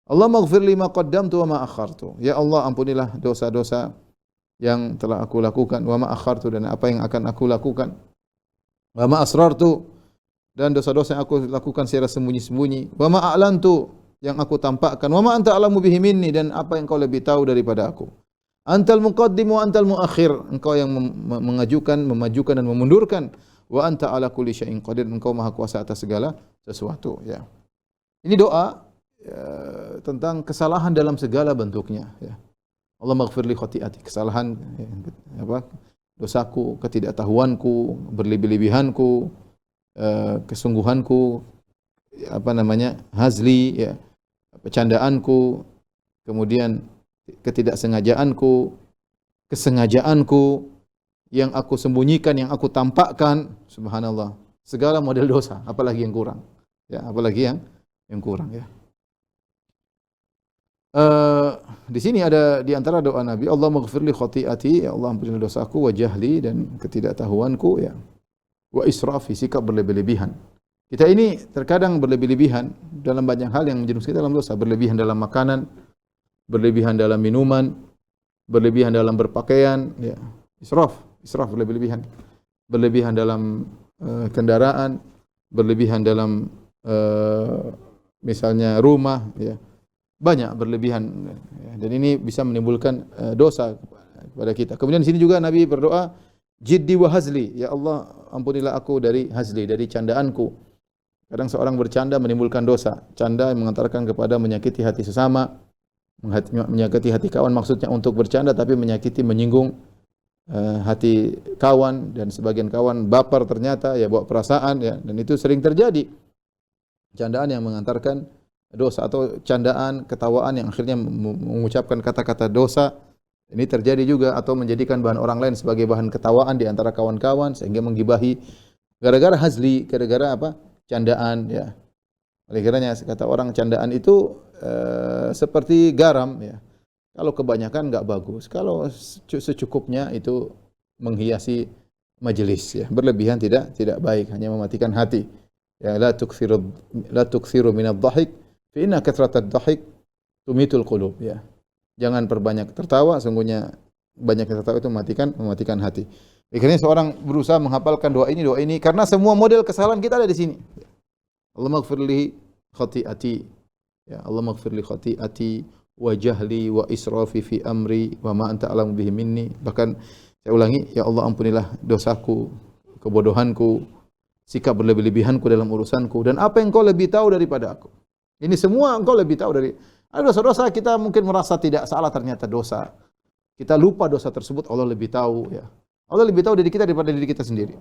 Allah maghfirli ma qaddamtu wa ma akhartu, ya Allah ampunilah dosa-dosa yang telah aku lakukan, wa ma akhartu, dan apa yang akan aku lakukan, wa ma asrartu, dan dosa-dosa yang aku lakukan secara sembunyi-sembunyi, wa ma a'lantu, yang aku tampakkan, wa ma anta a'lamu bihi minni, dan apa yang kau lebih tahu daripada aku. Antal muqaddim wa antal muakhir, engkau yang mengajukan, memajukan dan memundurkan, wa anta ala kulli syai'in qadir, engkau maha kuasa atas segala sesuatu. Ya. Ini doa tentang kesalahan dalam segala bentuknya. Ya. Allah maghfirli khati'ati, kesalahan, dosaku, ketidaktahuanku, berlebih-lebihanku, kesungguhanku, hazli, ya, pecandaanku, kemudian ketidaksengajaanku, kesengajaanku, yang aku sembunyikan, yang aku tampakkan, subhanallah, segala model dosa, apalagi yang kurang, ya, apalagi yang kurang, ya. Di sini ada di antara doa Nabi, Allah maghfirli khati'ati, ya Allah ampunilah dosaku, wa jahli dan ketidaktahuanku, ya, wa israfi, sikap berlebih-lebihan. Kita ini terkadang berlebih-lebihan dalam banyak hal yang menjerumuskan kita dalam dosa, berlebihan dalam makanan, berlebihan dalam minuman, berlebihan dalam berpakaian, ya. Israf berlebih-lebihan. Berlebihan dalam kendaraan, berlebihan dalam misalnya rumah, ya. Banyak berlebihan, ya. Dan ini bisa menimbulkan dosa kepada kita. Kemudian di sini juga Nabi berdoa, jiddi wa hazli, ya Allah ampunilah aku dari hazli, dari candaanku. Kadang seorang bercanda menimbulkan dosa. Canda yang mengantarkan kepada menyakiti hati sesama, menyakiti hati kawan, maksudnya untuk bercanda tapi menyakiti, menyinggung hati kawan, dan sebagian kawan baper ternyata, ya, bawa perasaan, ya, dan itu sering terjadi. Candaan yang mengantarkan dosa, atau candaan, ketawaan yang akhirnya mengucapkan kata-kata dosa. Ini terjadi juga, atau menjadikan bahan orang lain sebagai bahan ketawaan di antara kawan-kawan sehingga menggibahi gara-gara hazli, gara-gara apa? Candaan, ya. Oleh karenanya kata orang, candaan itu seperti garam, ya. Kalau kebanyakan enggak bagus, kalau secukupnya itu menghiasi majelis, ya. Berlebihan tidak baik, hanya mematikan hati. Ya, la tukthiru min ad-dhahik fa inna kathrata ad-dhahik tumitul qulub, ya. Jangan perbanyak tertawa, sungguhnya banyak tertawa itu mematikan hati. Akhirnya seorang berusaha menghafalkan doa ini karena semua model kesalahan kita ada di sini. Allahumma ighfir li khati'ati. Ya, Allahumma ighfir li khati'ati wa jahli wa israfi fi amri wa ma anta a'lamu bihi minni. Bahkan saya ulangi, ya Allah ampunilah dosaku, kebodohanku, sikap berlebih-lebihanku dalam urusanku, dan apa yang Engkau lebih tahu daripada aku. Ini semua Engkau lebih tahu dari. Ada dosa-dosa kita mungkin merasa tidak salah, ternyata dosa. Kita lupa dosa tersebut, Allah lebih tahu, ya. Allah lebih tahu dari kita daripada diri kita sendiri.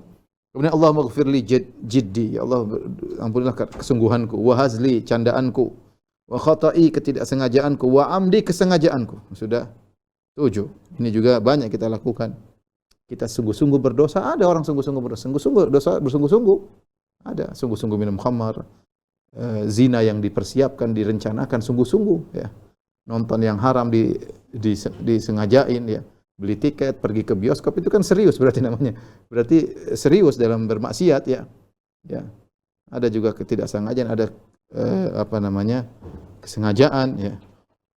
Kemudian Allah maghfirli jiddi, ya Allah ampunilah kesungguhanku, wa hazli candaanku, wa khata'i ketidaksengajaanku, wa amdi kesengajaanku. Sudah 7. Ini juga banyak kita lakukan. Kita sungguh-sungguh berdosa, ada orang sungguh-sungguh berdosa, bersungguh-sungguh. Ada sungguh-sungguh minum khamar, zina yang dipersiapkan, direncanakan sungguh-sungguh, ya. Nonton yang haram disengajain, ya. Beli tiket, pergi ke bioskop, itu kan serius berarti namanya. Berarti serius dalam bermaksiat, ya. Ya. Ada juga ketidaksengajaan, ada kesengajaan, ya.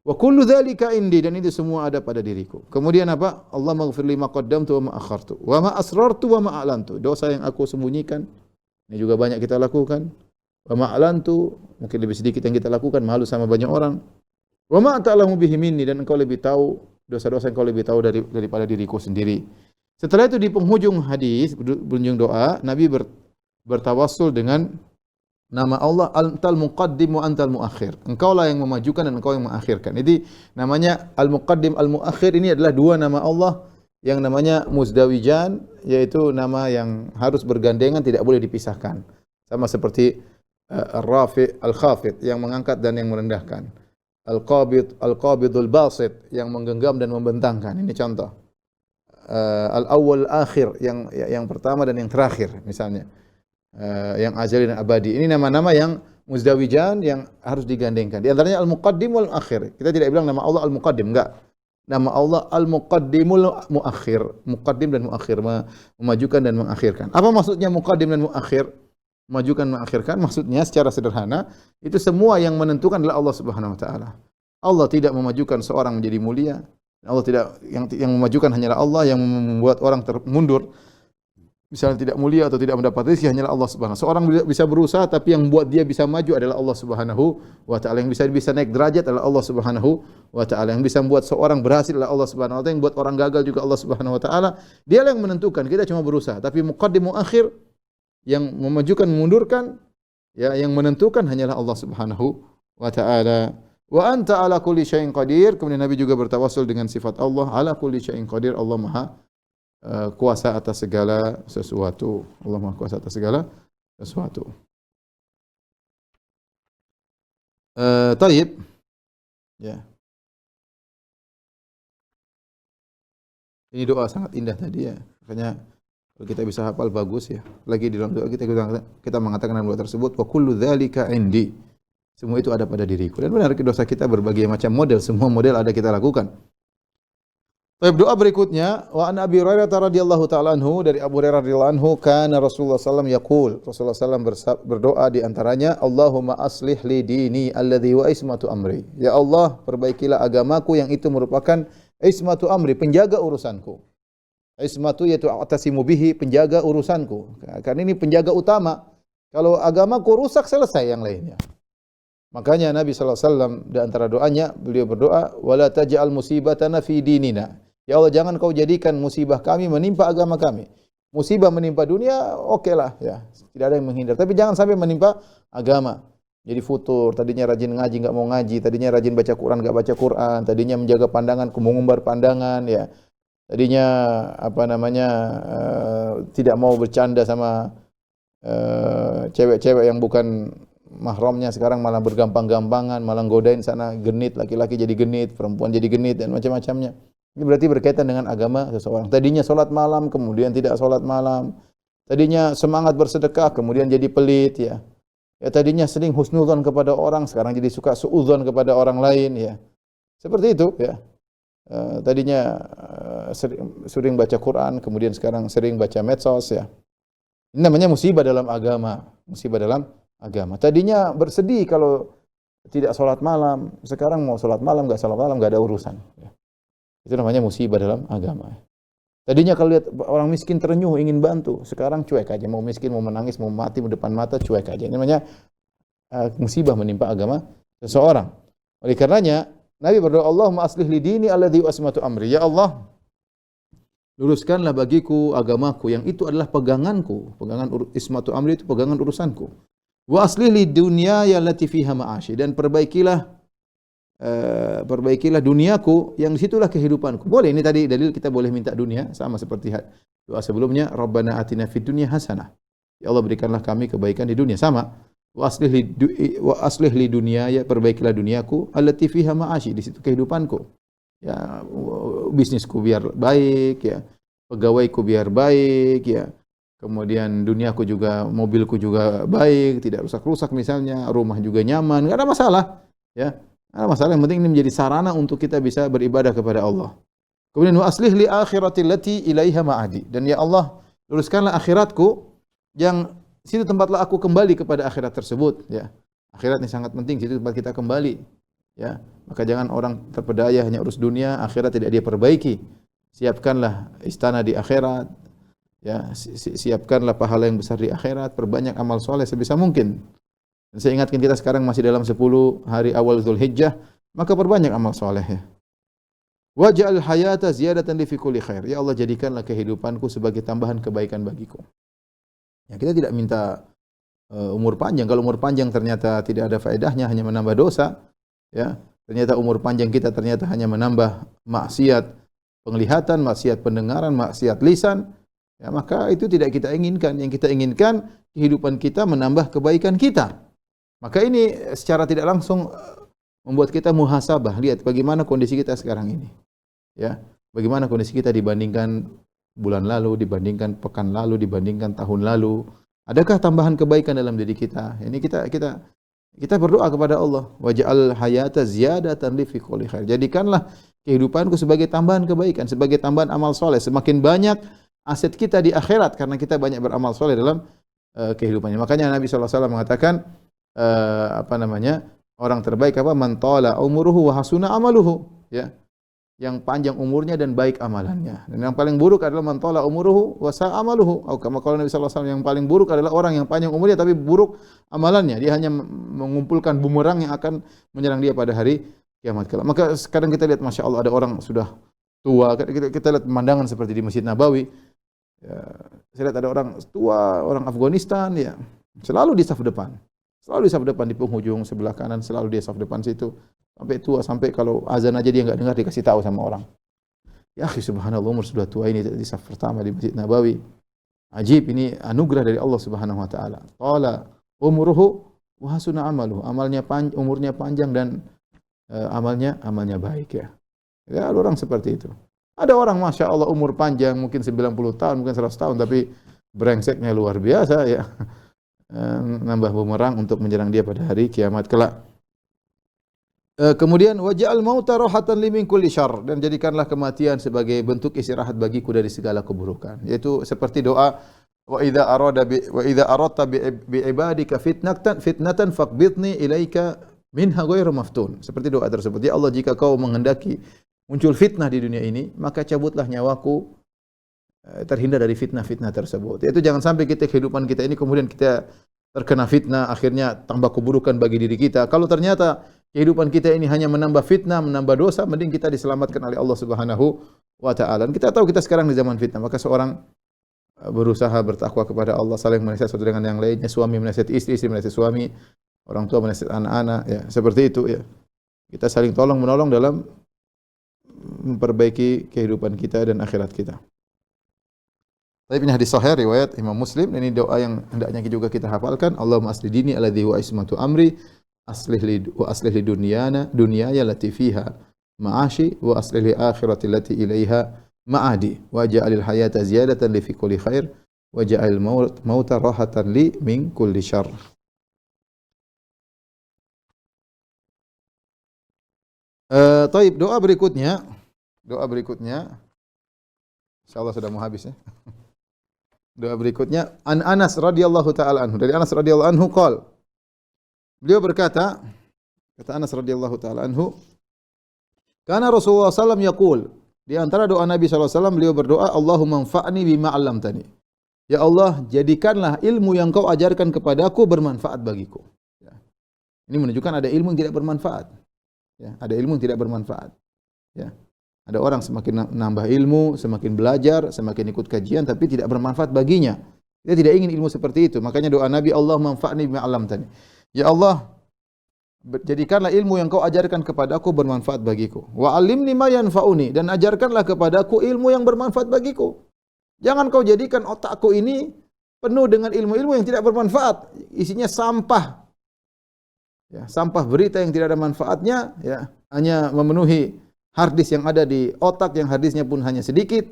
Wa kullu dzalika indi, dan itu semua ada pada diriku. Kemudian apa? Allah maghfir li ma qaddamtu wa ma akhartu wa ma asrartu wa ma a'lantu. Dosa yang aku sembunyikan, ini juga banyak kita lakukan. Wa ma a'lantu, mungkin lebih sedikit yang kita lakukan, malu sama banyak orang. Wa ma ta'lamu bihi minni, dan engkau lebih tahu dosa-dosa yang engkau lebih tahu daripada diriku sendiri. Setelah itu di penghujung hadis, penghujung doa, Nabi bertawassul dengan nama Allah, antal muqaddim wa antal muakhir. Engkaulah yang memajukan dan engkau yang mengakhirkan. Jadi namanya al-muqaddim al-muakhir ini adalah dua nama Allah yang namanya muzdawijan, yaitu nama yang harus bergandengan, tidak boleh dipisahkan. Sama seperti ar-rafi, al-khafid, yang mengangkat dan yang merendahkan. Al-qabidul basit, yang menggenggam dan membentangkan. Ini contoh. Al-awwal akhir, yang pertama dan yang terakhir misalnya. Yang azali dan abadi. Ini nama-nama yang muzdawijan yang harus digandengkan. Di antaranya al-muqaddim wal akhir. Kita tidak bilang nama Allah al-muqaddim, enggak. Nama Allah al-muqaddimul muakhir, muqaddim dan muakhir, memajukan dan mengakhirkan. Apa maksudnya muqaddim dan muakhir? Memajukan, mengakhirkan, maksudnya secara sederhana itu semua yang menentukan adalah Allah Subhanahu wa taala. Allah tidak memajukan seorang menjadi mulia. Allah tidak, yang memajukan hanyalah Allah, yang membuat orang mundur, misalnya tidak mulia atau tidak mendapat rezeki, hanyalah Allah Subhanahu. Seorang bisa berusaha tapi yang buat dia bisa maju adalah Allah Subhanahu wa taala. Yang bisa naik derajat adalah Allah Subhanahu wa taala. Yang bisa membuat seorang berhasil adalah Allah Subhanahu wa taala. Yang buat orang gagal juga Allah Subhanahu wa taala. Dialah yang menentukan. Kita cuma berusaha. Tapi muqaddim muakhir, yang memajukan memundurkan, ya, yang menentukan hanyalah Allah Subhanahu wa taala. Wa anta ala kulli syai'in qadir. Kemudian Nabi juga bertawassul dengan sifat Allah, ala kulli syai'in qadir. Allah Maha kuasa atas segala sesuatu. Allah Maha kuasa atas segala sesuatu. Taib. Ya. Ini doa sangat indah tadi, ya. Makanya kalau kita bisa hafal bagus, ya. Lagi di dalam doa kita mengatakan dalam doa tersebut, wa kullu dzalika indi. Semua itu ada pada diriku. Dan benar, dosa kita berbagai macam model, semua model ada kita lakukan. Baik, doa berikutnya, wa an Abi Hurairah radhiyallahu taala anhu, dari Abu Hurairah radhiyallahu anhu, kana Rasulullah sallallahu alaihi wasallam yaqul, Rasulullah sallallahu alaihi wasallam berdoa di antaranya, Allahumma aslih li dini alladhi wa ismatu amri. Ya Allah, perbaikilah agamaku yang itu merupakan ismatu amri, penjaga urusanku. Ismatu yaitu atasimu bihi, penjaga urusanku. Karena ini penjaga utama. Kalau agamaku rusak, selesai yang lainnya. Makanya Nabi sallallahu alaihi wasallam di antara doanya, beliau berdoa, wala taj'al musibatana fi dinina. Ya Allah, jangan kau jadikan musibah kami menimpa agama kami. Musibah menimpa dunia, okelah, ya. Tidak ada yang menghindar, tapi jangan sampai menimpa agama. Jadi futur, tadinya rajin ngaji enggak mau ngaji, tadinya rajin baca Quran enggak baca Quran, tadinya menjaga pandangan mengumbar pandangan, ya. Tadinya tidak mau bercanda sama cewek-cewek yang bukan mahramnya, sekarang malah bergampang-gampangan, malah godain sana, genit, laki-laki jadi genit, perempuan jadi genit, dan macam-macamnya. Ini berarti berkaitan dengan agama seseorang. Tadinya sholat malam, kemudian tidak sholat malam. Tadinya semangat bersedekah, kemudian jadi pelit, ya. Ya, tadinya sering husnudzon kepada orang, sekarang jadi suka suudzon kepada orang lain, ya. Seperti itu, ya. Tadinya sering baca Quran, kemudian sekarang sering baca medsos, ya. Ini namanya musibah dalam agama, musibah dalam agama. Tadinya bersedih kalau tidak sholat malam, sekarang mau sholat malam, nggak ada urusan. Itu namanya musibah dalam agama. Tadinya kalau lihat orang miskin terenyuh ingin bantu, sekarang cuek aja, mau miskin, mau menangis, mau mati, mau depan mata, cuek aja. Ini namanya musibah menimpa agama seseorang. Oleh karenanya, Nabi berdoa, Allahumma aslih li dini alladhi asmatu amri. Ya Allah, luruskanlah bagiku agamaku yang itu adalah peganganku. Ismatu amri itu pegangan urusanku. Wa aslih li dunyaya allati fiha ma'ashi, dan perbaikilah duniaku yang disitulah kehidupanku. Boleh, ini tadi dalil kita boleh minta dunia, sama seperti doa sebelumnya, Rabbana atina fid dunya hasanah. Ya Allah, berikanlah kami kebaikan di dunia. Sama. Wa aslih li dunyaya, perbaikilah duniaku, allati fiha ma'ashi, di situ kehidupanku. Ya, bisnisku biar baik, ya, pegawaiku biar baik, ya. Kemudian duniaku juga, mobilku juga baik, tidak rusak-rusak misalnya, rumah juga nyaman, enggak ada masalah, ya. Ada masalah, yang penting ini menjadi sarana untuk kita bisa beribadah kepada Allah. Kemudian wa aslih li akhirati allati ilaiha ma'adi, dan ya Allah, luruskanlah akhiratku yang situ tempatlah aku kembali kepada akhirat tersebut, ya. Akhirat ini sangat penting, situ tempat kita kembali, ya. Maka jangan orang terpedaya hanya urus dunia, akhirat tidak dia perbaiki. Siapkanlah istana di akhirat, ya. Siapkanlah pahala yang besar di akhirat, perbanyak amal soleh sebisa mungkin. Dan saya ingatkan kita sekarang masih dalam 10 hari awal Dzulhijjah, maka perbanyak amal soleh, ya. Waj'al hayata ziyadatan li fi kulli khair. Ya Allah, jadikanlah kehidupanku sebagai tambahan kebaikan bagiku. Ya, kita tidak minta umur panjang. Kalau umur panjang ternyata tidak ada faedahnya, hanya menambah dosa, ya. Ternyata umur panjang kita ternyata hanya menambah maksiat penglihatan, maksiat pendengaran, maksiat lisan, ya, maka itu tidak kita inginkan. Yang kita inginkan kehidupan kita menambah kebaikan kita. Maka ini secara tidak langsung membuat kita muhasabah, lihat bagaimana kondisi kita sekarang ini. Ya, bagaimana kondisi kita dibandingkan bulan lalu, dibandingkan pekan lalu, dibandingkan tahun lalu. Adakah tambahan kebaikan dalam diri kita? Ini kita berdoa kepada Allah, waj'al hayata ziyadatan li fi kulli khair. Jadikanlah kehidupanku sebagai tambahan kebaikan, sebagai tambahan amal soleh. Semakin banyak aset kita di akhirat karena kita banyak beramal soleh dalam kehidupannya. Makanya Nabi SAW mengatakan, orang terbaik man tala umuruhu wa hasuna amaluhu, ya, yang panjang umurnya dan baik amalannya. Dan yang paling buruk adalah man tala umuruhu wa sa'a amaluhu. Atau kama qala Nabi sallallahu alaihi wasallam, yang paling buruk adalah orang yang panjang umurnya tapi buruk amalannya. Dia hanya mengumpulkan bumerang yang akan menyerang dia pada hari kiamat kelak. Maka sekarang kita lihat, Masya Allah, ada orang sudah tua. Kita lihat pemandangan seperti di Masjid Nabawi. Ya, saya lihat ada orang tua, orang Afghanistan, ya, selalu di saf depan. Selalu di saf depan, di penghujung sebelah kanan, selalu dia saf depan situ. Sampai tua, sampai kalau azan aja dia enggak dengar, dikasih tahu sama orang. Ya akhi, subhanallah, umur sudah tua ini di saf pertama di Masjid Nabawi. Ajib, ini anugerah dari Allah Subhanahu wa taala. Qala umruhu wa hasuna amaluhu. Umurnya panjang dan amalnya baik, ya. Ya, ada orang seperti itu. Ada orang Masya Allah umur panjang, mungkin 90 tahun, mungkin 100 tahun, tapi brengseknya luar biasa, ya. Nambah bumerang untuk menyerang dia pada hari kiamat kelak. Kemudian waj'al mauta rahatan li min kulli syarr, dan jadikanlah kematian sebagai bentuk istirahat bagiku dari segala keburukan. Yaitu seperti doa wa idza aradta bi ibadika fitnatan faqbidni ilaika minha ghairu maftun. Seperti doa tersebut. Ya Allah, jika kau menghendaki muncul fitnah di dunia ini, maka cabutlah nyawaku terhindar dari fitnah-fitnah tersebut. Yaitu jangan sampai kehidupan kita ini kemudian kita terkena fitnah, akhirnya tambah keburukan bagi diri kita. Kalau ternyata kehidupan kita ini hanya menambah fitnah, menambah dosa, mending kita diselamatkan oleh Allah Subhanahu wa taala. Kita tahu kita sekarang di zaman fitnah, maka seorang berusaha bertakwa kepada Allah, saling menasihati satu dengan yang lainnya, suami menasihati istri, istri menasihati suami, orang tua menasihati anak-anak, ya, seperti itu, ya. Kita saling tolong menolong dalam memperbaiki kehidupan kita dan akhirat kita. Tapi ini hadis sahih riwayat Imam Muslim, dan ini doa yang hendaknya juga kita hafalkan. Allahumma asli dini alladhi huwa ismatu amri, aslih li dunyaya allati fiha ma'ashi, wa aslih li akhirati allati ilaiha ma'adi, wa ja'alil hayata ziyadatan li fi kulli khair, wa ja'alil mauta rahatan li min kulli syarr. Taib, doa berikutnya insyaallah sudah mau habis, ya. Doa berikutnya an Anas radhiyallahu taala anhu. Dari Anas radhiyallahu anhu qol. Beliau berkata, kata Anas radhiyallahu taala anhu, kana Rasulullah sallallahu alaihi wasallam yaqul, di antara doa Nabi sallallahu alaihi wasallam beliau berdoa, Allahumma anfa'ni bima 'allamtani. Ya Allah, jadikanlah ilmu yang Kau ajarkan kepadaku bermanfaat bagiku. Ya. Ini menunjukkan ada ilmu yang tidak bermanfaat. Ya, ada ilmu yang tidak bermanfaat. Ya. Ada orang semakin nambah ilmu, semakin belajar, semakin ikut kajian, tapi tidak bermanfaat baginya. Dia tidak ingin ilmu seperti itu. Makanya doa Nabi, Allahumma anfa'ni bima 'allamtani. Ya Allah, jadikanlah ilmu yang Kau ajarkan kepadaku bermanfaat bagiku. Wa 'allimni ma yanfa'uni, dan ajarkanlah kepadaku ilmu yang bermanfaat bagiku. Jangan Kau jadikan otakku ini penuh dengan ilmu-ilmu yang tidak bermanfaat, isinya sampah. Ya, sampah berita yang tidak ada manfaatnya, ya, hanya memenuhi hard disk yang ada di otak yang hard disknya pun hanya sedikit.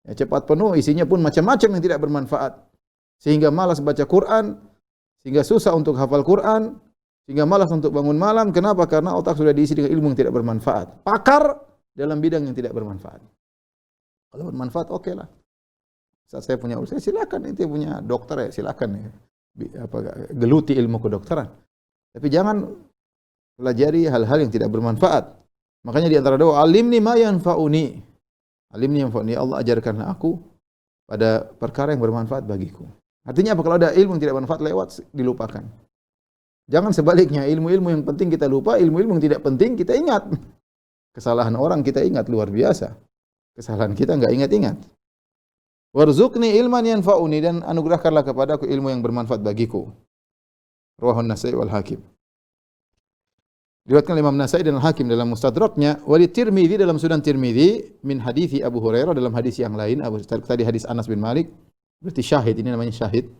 Ya, cepat penuh, isinya pun macam-macam yang tidak bermanfaat. Sehingga malas baca Quran, sehingga susah untuk hafal Quran, sehingga malas untuk bangun malam. Kenapa? Karena otak sudah diisi dengan ilmu yang tidak bermanfaat. Pakar dalam bidang yang tidak bermanfaat. Kalau bermanfaat, oke lah. Saat saya punya usaha, silakan. Itu punya dokter ya, silakan. Ya. Geluti ilmu kedokteran. Tapi jangan pelajari hal-hal yang tidak bermanfaat. Makanya di antara doa, alimni ma yanfa'uni. Alimni yanfa'uni. Ya Allah, ajarkanlah aku pada perkara yang bermanfaat bagiku. Artinya apa? Kalau ada ilmu yang tidak bermanfaat lewat, dilupakan. Jangan sebaliknya, ilmu-ilmu yang penting kita lupa, ilmu-ilmu yang tidak penting kita ingat. Kesalahan orang kita ingat, luar biasa. Kesalahan kita enggak ingat-ingat. Warzuqni ilman yanfa'uni, dan anugerahkanlah kepadaku ilmu yang bermanfaat bagiku. Rawahun Nasa'i wal Hakim. Diriwayatkan Imam Nasa'i dan Al-Hakim dalam Mustadraknya, wa li Tirmidzi dalam Sunan Tirmidzi min hadithi Abu Hurairah, dalam hadis yang lain, tadi hadis Anas bin Malik, berarti syahid, ini namanya syahid.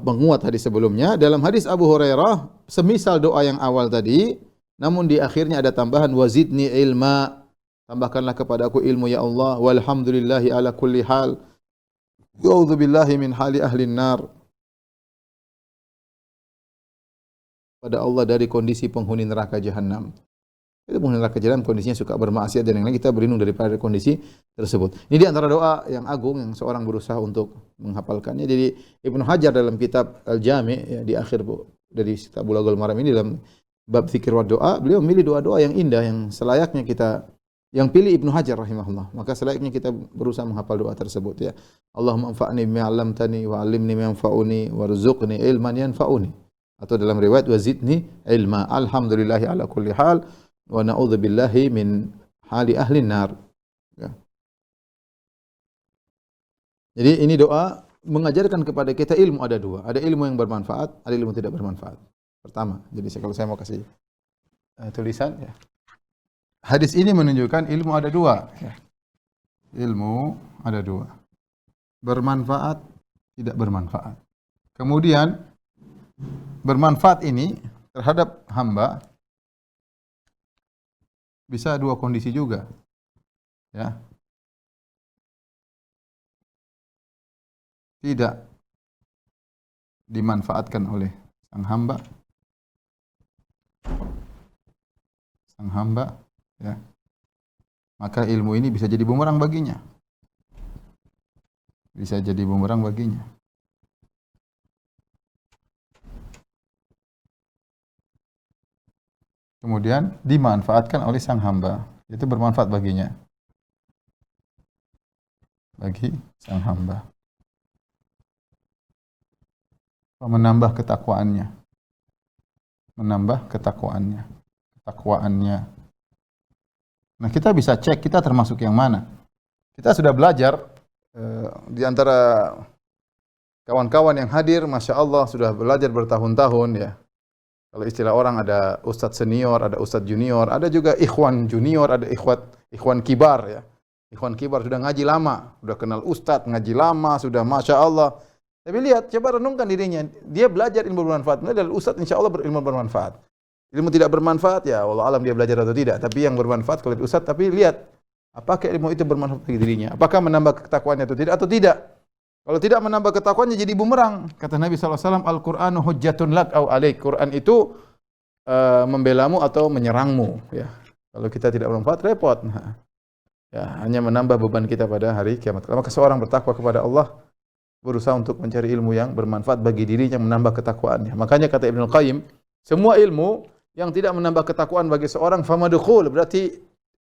Menguat hadis sebelumnya. Dalam hadis Abu Hurairah, semisal doa yang awal tadi, namun di akhirnya ada tambahan wazidni ilma. Tambahkanlah kepada aku ilmu ya Allah, walhamdulillahi ala kulli hal. A'udzu billahi min hali ahli nar. Pada Allah dari kondisi penghuni neraka jahanam. Itu penghuni neraka jahanam kondisinya suka bermaksiat dan yang lain, kita berlindung daripada kondisi tersebut. Ini di antara doa yang agung yang seorang berusaha untuk menghafalkannya. Jadi Ibnu Hajar dalam kitab Al-Jami', ya, di akhir dari kitab Bulughul Maram ini, dalam bab zikir wa doa, beliau memilih doa-doa yang indah yang selayaknya kita, yang pilih Ibnu Hajar rahimahullah. Maka selayaknya kita berusaha menghafal doa tersebut, ya. Allahumma anfa'ni bima 'allamtani wa 'allimni ma yanfa'uni warzuqni ilman yanfa'uni. Atau dalam riwayat wazidni ilma. Alhamdulillahi ala kulli hal wa na'udzu billahi min hali ahli nar. Ya. Jadi ini doa mengajarkan kepada kita ilmu ada dua. Ada ilmu yang bermanfaat, ada ilmu tidak bermanfaat. Pertama, jadi kalau saya mau kasih tulisan, ya. Hadis ini menunjukkan ilmu ada dua. Ya. Ilmu ada dua. Bermanfaat, tidak bermanfaat. Kemudian bermanfaat ini terhadap hamba bisa dua kondisi juga. Ya. Tidak dimanfaatkan oleh sang hamba, ya. Maka ilmu ini bisa jadi bumerang baginya. Bisa jadi bumerang baginya. Kemudian dimanfaatkan oleh sang hamba, itu bermanfaat baginya. Bagi sang hamba. Menambah ketakwaannya. Menambah ketakwaannya. Nah, kita bisa cek kita termasuk yang mana. Kita sudah belajar di antara kawan-kawan yang hadir, Masya Allah, sudah belajar bertahun-tahun, ya. Kalau istilah orang, ada ustadz senior, ada ustadz junior, ada juga ikhwan junior, ada ikhwan kibar, ya. Ikhwan kibar sudah ngaji lama, sudah kenal ustadz, ngaji lama, sudah Masya Allah. Tapi lihat, coba renungkan dirinya. Dia belajar ilmu bermanfaat. Dari ustadz insya Allah berilmu bermanfaat. Ilmu tidak bermanfaat, ya Allah alam dia belajar atau tidak. Tapi yang bermanfaat kalau ustadz, tapi lihat, apakah ilmu itu bermanfaat bagi dirinya? Apakah menambah ketakwaannya atau tidak? Kalau tidak menambah ketakwaannya jadi bumerang. Kata Nabi SAW, Al-Qur'anu hujjatun lak au alaik. Quran itu membelamu atau menyerangmu. Ya. Kalau kita tidak bermanfaat, repot. Nah. Ya, hanya menambah beban kita pada hari kiamat. Maka seorang bertakwa kepada Allah berusaha untuk mencari ilmu yang bermanfaat bagi dirinya, menambah ketakwaannya. Makanya kata Ibnu Qayyim, semua ilmu yang tidak menambah ketakwaan bagi seorang famadkhul, berarti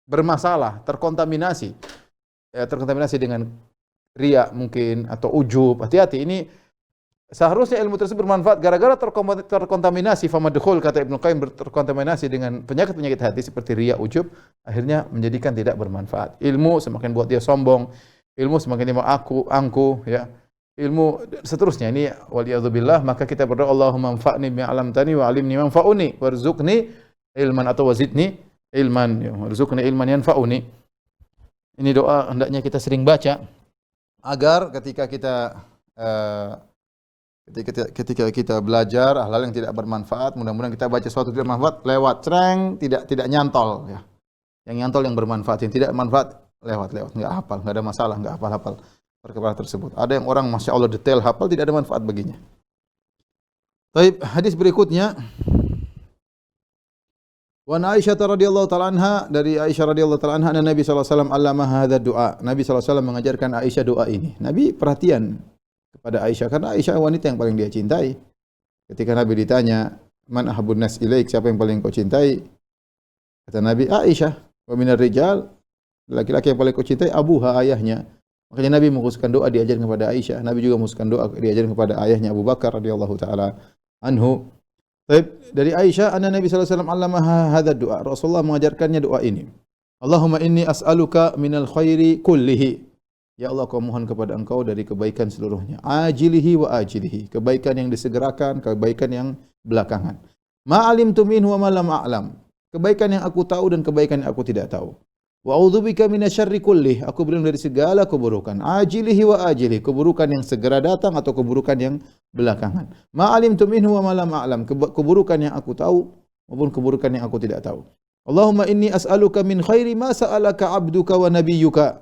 bermasalah, terkontaminasi. Ya, terkontaminasi dengan riya mungkin atau ujub. Hati-hati, ini seharusnya ilmu tersebut bermanfaat, gara-gara terkontaminasi famadkhul, kata Ibnu Qayyim, terkontaminasi dengan penyakit-penyakit hati seperti riya, ujub, akhirnya menjadikan tidak bermanfaat. Ilmu semakin buat dia sombong, ilmu semakin dia mau angkuh, ya. Ilmu seterusnya ini waliyadzubillah. Maka kita berdoa, Allahumma anfa'ni bima 'allamtani wa 'allimni ma yanfa'uni warzuqni ilman atau wazidni ilman, ya, warzuqni ilman yanfa'uni. Ini doa hendaknya kita sering baca agar ketika kita belajar hal-hal yang tidak bermanfaat, mudah-mudahan kita baca sesuatu tidak bermanfaat lewat cereng, tidak nyantol, ya. Yang nyantol yang bermanfaat, yang tidak bermanfaat lewat, enggak hafal, enggak ada masalah, enggak hafal perkara tersebut. Ada yang orang Masya Allah detail hafal, tidak ada manfaat baginya. Baik, hadis berikutnya, wa Aisyah radhiyallahu taala anha, dari Aisyah radhiyallahu taala anha, Nabi sallallahu alaihi wasallam allama hadza du'a. Nabi sallallahu alaihi wasallam mengajarkan Aisyah doa ini. Nabi perhatian kepada Aisyah karena Aisyah wanita yang paling dia cintai. Ketika Nabi ditanya, "Man ahabbun nas ilaik?" Siapa yang paling kau cintai? Kata Nabi, Aisyah. Wa minar rijal, laki-laki yang paling kau cintai abuha, ayahnya. Makanya Nabi mengkhususkan doa diajarkan kepada Aisyah. Nabi juga mengkhususkan doa diajarkan kepada ayahnya Abu Bakar radhiyallahu taala anhu. Baik, dari Aisyah, anna Nabi sallallahu alaihi wasallam allama hadza doa. Rasulullah mengajarkannya doa ini. Allahumma inni as'aluka minal khairi kullihi. Ya Allah, aku mohon kepada Engkau dari kebaikan seluruhnya. Ajilihi wa ajilihi. Kebaikan yang disegerakan, kebaikan yang belakangan. Ma alimtu minhu wa ma lam a'lam. Kebaikan yang aku tahu dan kebaikan yang aku tidak tahu. Wa a'udzubika minasyarri kullih. Aku berlindung dari segala keburukan. Ajilihi wa ajilihi. Keburukan yang segera datang atau keburukan yang belakangan. Ma alimtu minhu wa ma lam a'lam. Keburukan yang aku tahu maupun keburukan yang aku tidak tahu. Allahumma inni as'aluka min khairi ma sa'alaka 'abduka wa nabiyyuka.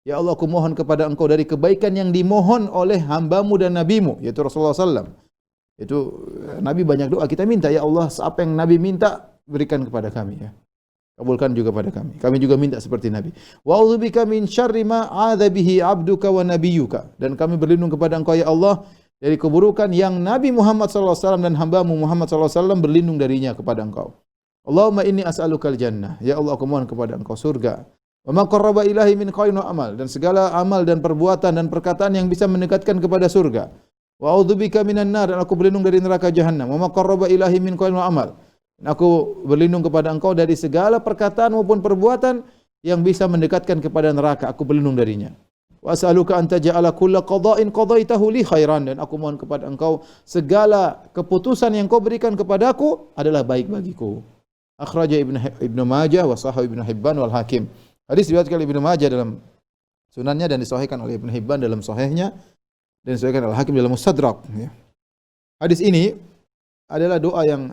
Ya Allah, aku mohon kepada Engkau dari kebaikan yang dimohon oleh hambamu dan nabimu, yaitu Rasulullah SAW. Itu Nabi banyak doa, kita minta, ya Allah, apa yang Nabi minta, berikan kepada kami, ya. Kabulkan juga pada kami. Kami juga minta seperti Nabi. Wa a'udzubika min syarri ma 'adza bihi 'abduka wa nabiyyuka. Dan kami berlindung kepada Engkau, ya Allah, dari keburukan yang Nabi Muhammad SAW dan hambamu Muhammad SAW berlindung darinya kepada Engkau. Allahumma inni as'alukal jannah. Ya Allah, aku mohon kepada Engkau surga. Wa ma qarraba ilahi min qaulin wa amal, dan segala amal dan perbuatan dan perkataan yang bisa mendekatkan kepada surga. Wa a'udzubika minan nar, dan aku berlindung dari neraka jahanam. Wa ma qarraba ilahi min qaulin wa amal. Dan aku berlindung kepada Engkau dari segala perkataan maupun perbuatan yang bisa mendekatkan kepada neraka. Aku berlindung darinya. Wa as'aluka an taj'ala kulla qada'in qadaitahu li khairan, dan aku mohon kepada Engkau segala keputusan yang Kau berikan kepadaku adalah baik bagiku. Akhraja Ibnu Majah wa sahih Ibnu Hibban wal Hakim. Hadis diriwayatkan oleh Ibnu Majah dalam sunannya dan disahihkan oleh Ibnu Hibban dalam sahihnya dan disahihkan oleh Hakim dalam Mustadrak, ya. Hadis ini adalah doa yang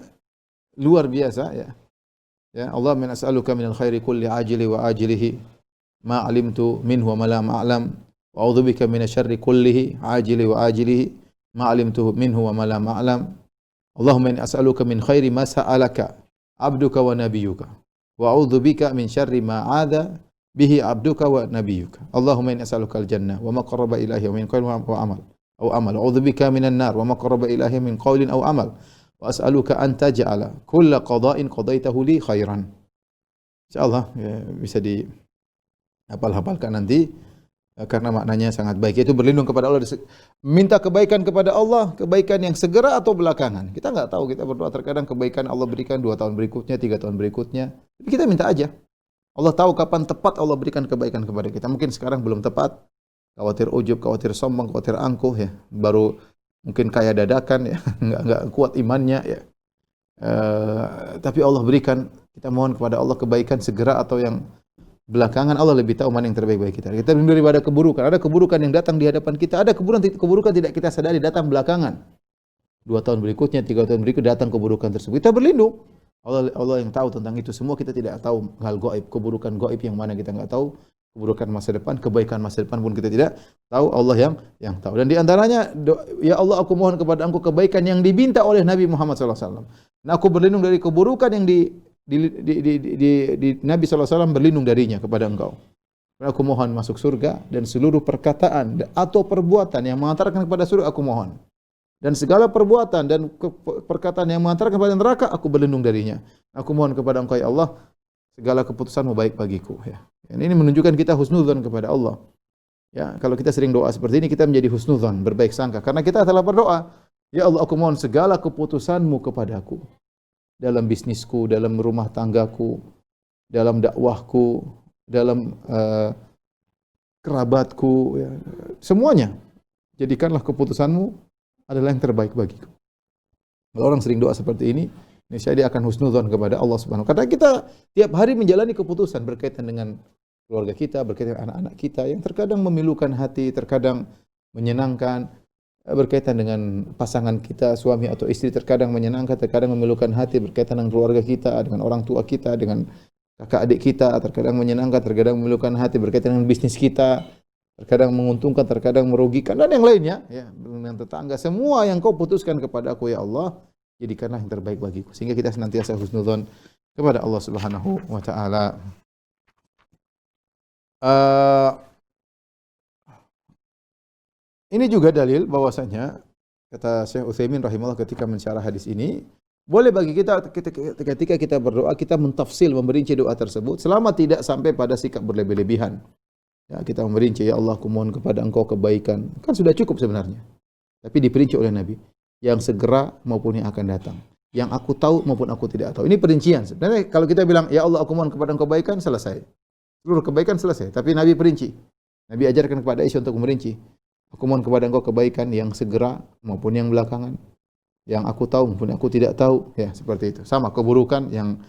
luar biasa, ya. Ya, Allah min as'aluka minal khairi kulli ajili wa ajilihi ma 'alimtu minhu wa ma lam a'lam wa a'udzubika minasyarri kullihi ajili wa ajilihi ma 'alimtu minhu wa ma lam a'lam. Allahumma inni as'aluka min khairi ma sa'alaka 'abduka wa nabiyyuka wa a'udzubika min syarri ma 'adza bihi 'abduka wa nabiyyuka. Allahumma inni as'aluka al-jannah wa ma qarraba ilaihi min qaulin wa amal. Wa a'udzubika minan nar wa ma qarraba ilaihi min qaulin aw amal. Wa as'aluka an taj'ala kulla qada'in qadaitahu li khairan. Insyaallah, ya, bisa dihafal-hafalkan nanti karena maknanya sangat baik. Yaitu berlindung kepada Allah, minta kebaikan kepada Allah, kebaikan yang segera atau belakangan. Kita enggak tahu, kita berdoa terkadang kebaikan Allah berikan 2 tahun berikutnya, 3 tahun berikutnya. Tapi kita minta aja. Allah tahu kapan tepat Allah berikan kebaikan kepada kita. Mungkin sekarang belum tepat. Khawatir ujub, khawatir sombong, khawatir angkuh, ya. Baru mungkin kaya dadakan, ya. Enggak kuat imannya, ya. Tapi Allah berikan, kita mohon kepada Allah kebaikan segera atau yang belakangan. Allah lebih tahu mana yang terbaik bagi kita. Kita berlindung daripada keburukan. Ada keburukan yang datang di hadapan kita, ada keburukan tidak kita sadari datang belakangan. 2 tahun berikutnya, 3 tahun berikutnya datang keburukan tersebut. Kita berlindung. Allah yang tahu tentang itu semua. Kita tidak tahu hal gaib, keburukan gaib yang mana kita enggak tahu. Keburukan masa depan, kebaikan masa depan pun kita tidak tahu. Allah yang tahu. Dan di antaranya, ya Allah, aku mohon kepada Engkau kebaikan yang diminta oleh Nabi Muhammad SAW. Nah, aku berlindung dari keburukan yang Nabi SAW berlindung darinya kepada Engkau. Aku mohon masuk surga, dan seluruh perkataan atau perbuatan yang mengantarkan kepada surga aku mohon. Dan segala perbuatan dan perkataan yang mengantarkan kepada neraka aku berlindung darinya. Aku mohon kepada Engkau ya Allah, segala keputusanmu baik bagiku, ya. Dan ini menunjukkan kita husnudzon kepada Allah. Ya, kalau kita sering doa seperti ini kita menjadi husnudzon, berbaik sangka karena kita telah berdoa, ya Allah aku mohon segala keputusanmu kepadaku dalam bisnisku, dalam rumah tanggaku, dalam dakwahku, dalam kerabatku, ya. Semuanya jadikanlah keputusanmu adalah yang terbaik bagiku. Kalau orang sering doa seperti ini, niscaya dia akan husnudzon kepada Allah Subhanahu wa taala. Karena kita tiap hari menjalani keputusan berkaitan dengan keluarga kita, berkaitan dengan anak-anak kita yang terkadang memilukan hati, terkadang menyenangkan, berkaitan dengan pasangan kita, suami atau istri terkadang menyenangkan, terkadang memilukan hati, berkaitan dengan keluarga kita, dengan orang tua kita, dengan kakak adik kita, terkadang menyenangkan, terkadang memilukan hati, berkaitan dengan bisnis kita, terkadang menguntungkan, terkadang merugikan, dan yang lainnya, ya, dengan tetangga. Semua yang kau putuskan kepada aku ya Allah, jadikanlah yang terbaik bagiku. Sehingga kita senantiasa husnudzon kepada Allah Subhanahu wa taala. Ini juga dalil bahwasanya kata Syekh Utsaimin rahimahullah ketika mensyarah hadis ini, boleh bagi kita ketika kita berdoa kita mentafsil, memperinci doa tersebut selama tidak sampai pada sikap berlebih-lebihan. Ya, kita memperinci, ya Allah aku mohon kepada Engkau kebaikan. Kan sudah cukup sebenarnya. Tapi diperinci oleh Nabi yang segera maupun yang akan datang. Yang aku tahu maupun aku tidak tahu. Ini perincian. Sebenarnya kalau kita bilang ya Allah aku mohon kepada Engkau kebaikan, selesai. Seluruh kebaikan selesai. Tapi Nabi perinci. Nabi ajarkan kepada Aisyah untuk merinci. Aku mohon kepada Engkau kebaikan yang segera maupun yang belakangan. Yang aku tahu maupun aku tidak tahu. Ya, seperti itu. Sama keburukan yang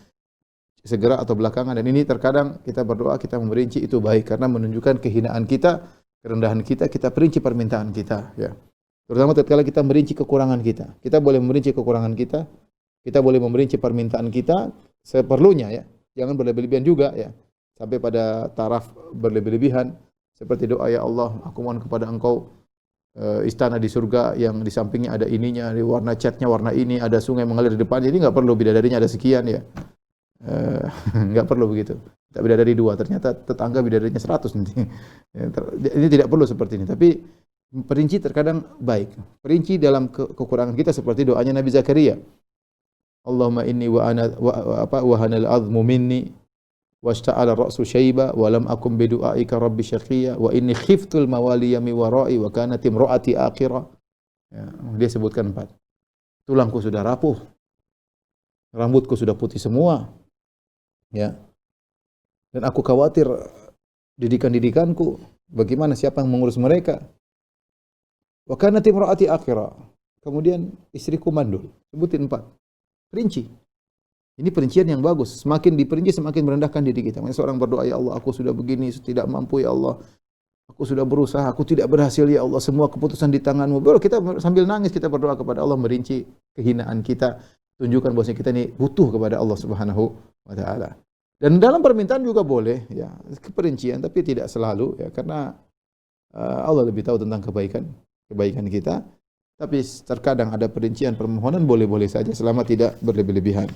segera atau belakangan. Dan ini terkadang kita berdoa, kita memperinci itu baik. Karena menunjukkan kehinaan kita, kerendahan kita, kita perinci permintaan kita. Ya. Terutama tatkala kita merinci kekurangan kita. Kita boleh merinci kekurangan kita. Kita boleh memperinci permintaan kita seperlunya. Ya. Jangan berlebihan juga. Ya. Sampai pada taraf berlebih-lebihan seperti doa ya Allah aku mohon kepada Engkau istana di surga yang di sampingnya ada ininya, di warna catnya warna ini, ada sungai mengalir di depan, jadi enggak perlu bidadarinya ada sekian ya. Enggak perlu begitu. Tak bidadari 2, ternyata tetangga bidadarinya 100 nanti. Ini tidak perlu seperti ini, tapi perinci terkadang baik. Perinci dalam kekurangan kita seperti doanya Nabi Zakaria. Allahumma inni wa hanal azmu minni washta'ala ra'su syaiba wa lam akum bidu'aika rabbi syaqiya wa inni khiftul mawaliya mi wara'i wa kanat imra'ati akhira. Ya, dia sebutkan 4. Tulangku sudah rapuh. Rambutku sudah putih semua. Ya. Dan aku khawatir didikan-didikanku, bagaimana siapa yang mengurus mereka? Wa kanat imra'ati akhira. Kemudian istriku mandul. Sebutin 4. Perinci. Ini perincian yang bagus. Semakin diperinci, semakin merendahkan diri kita. Makanya seorang berdoa, ya Allah, aku sudah begini, tidak mampu, ya Allah. Aku sudah berusaha, aku tidak berhasil, ya Allah. Semua keputusan di tangan-Mu. Baru kita sambil nangis, kita berdoa kepada Allah, merinci kehinaan kita. Tunjukkan bahwa kita ini butuh kepada Allah Subhanahu wa taala. Dan dalam permintaan juga boleh, ya, keperincian, tapi tidak selalu, ya, karena Allah lebih tahu tentang kebaikan kita. Tapi terkadang ada perincian permohonan boleh-boleh saja selama tidak berlebih-lebihan.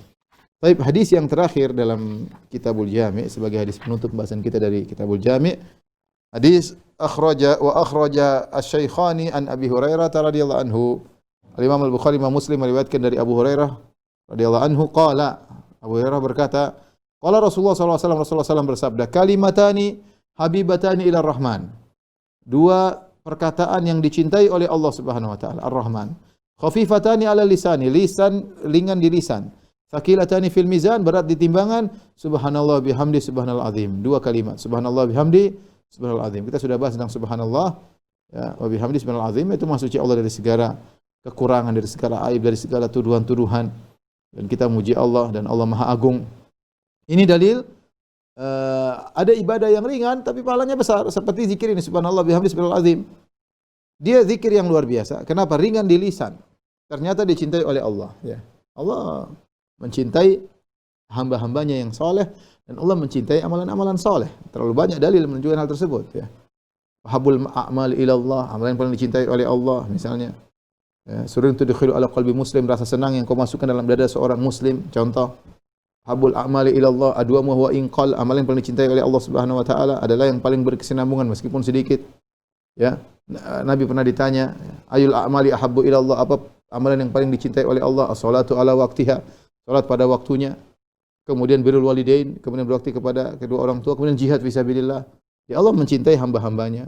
Baik, hadis yang terakhir dalam Kitabul Jami' sebagai hadis penutup pembahasan kita dari Kitabul Jami'. Hadis akhraja asy-Syaikhani an Abi Hurairah radhiyallahu anhu. Al-Imam Al-Bukhari Imam Muslim meriwayatkan dari Abu Hurairah radhiyallahu anhu qala. Abu Hurairah berkata, qala Rasulullah sallallahu alaihi wasallam, Rasulullah SAW bersabda, kalimatani habibatani ila Rahman. 2 perkataan yang dicintai oleh Allah Subhanahu wa taala, Ar-Rahman. Khafifatani ala lisani, ringan di lisan. Thaqilatani fil mizan, berat di timbangan. Subhanallah bihamdi subhanal azim. 2 kalimat. Subhanallah bihamdi subhanal azim. Kita sudah bahas tentang subhanallah ya, wa bihamdi subhanal azim, itu mensuci Allah dari segala kekurangan, dari segala aib, dari segala tuduhan-tuduhan. Dan kita muji Allah dan Allah Maha Agung. Ini dalil ada ibadah yang ringan tapi pahalanya besar seperti zikir ini subhanallah bihamdi subhanal azim. Dia zikir yang luar biasa. Kenapa? Ringan di lisan. Ternyata dicintai oleh Allah ya. Allah mencintai hamba-hambanya yang soleh dan Allah mencintai amalan-amalan soleh. Terlalu banyak dalil menunjukkan hal tersebut ya. Habul a'mal ila Allah, amalan yang paling dicintai oleh Allah misalnya. Ya, surun tudkhilu ala qalbi muslim, rasa senang yang kau masukkan dalam dada seorang muslim, contoh. habul a'mali ila Allah adwamu huwa inqal, amalan yang paling dicintai oleh Allah Subhanahu wa taala adalah yang paling berkesinambungan meskipun sedikit. Ya. Nabi pernah ditanya, ayul a'mali ahabbu ila Allah, apa amalan yang paling dicintai oleh Allah? As-salatu ala waqtiha, salat pada waktunya. Kemudian birrul walidain, kemudian berbakti kepada kedua orang tua, kemudian jihad fisabilillah. Ya, Allah mencintai hamba-hambanya,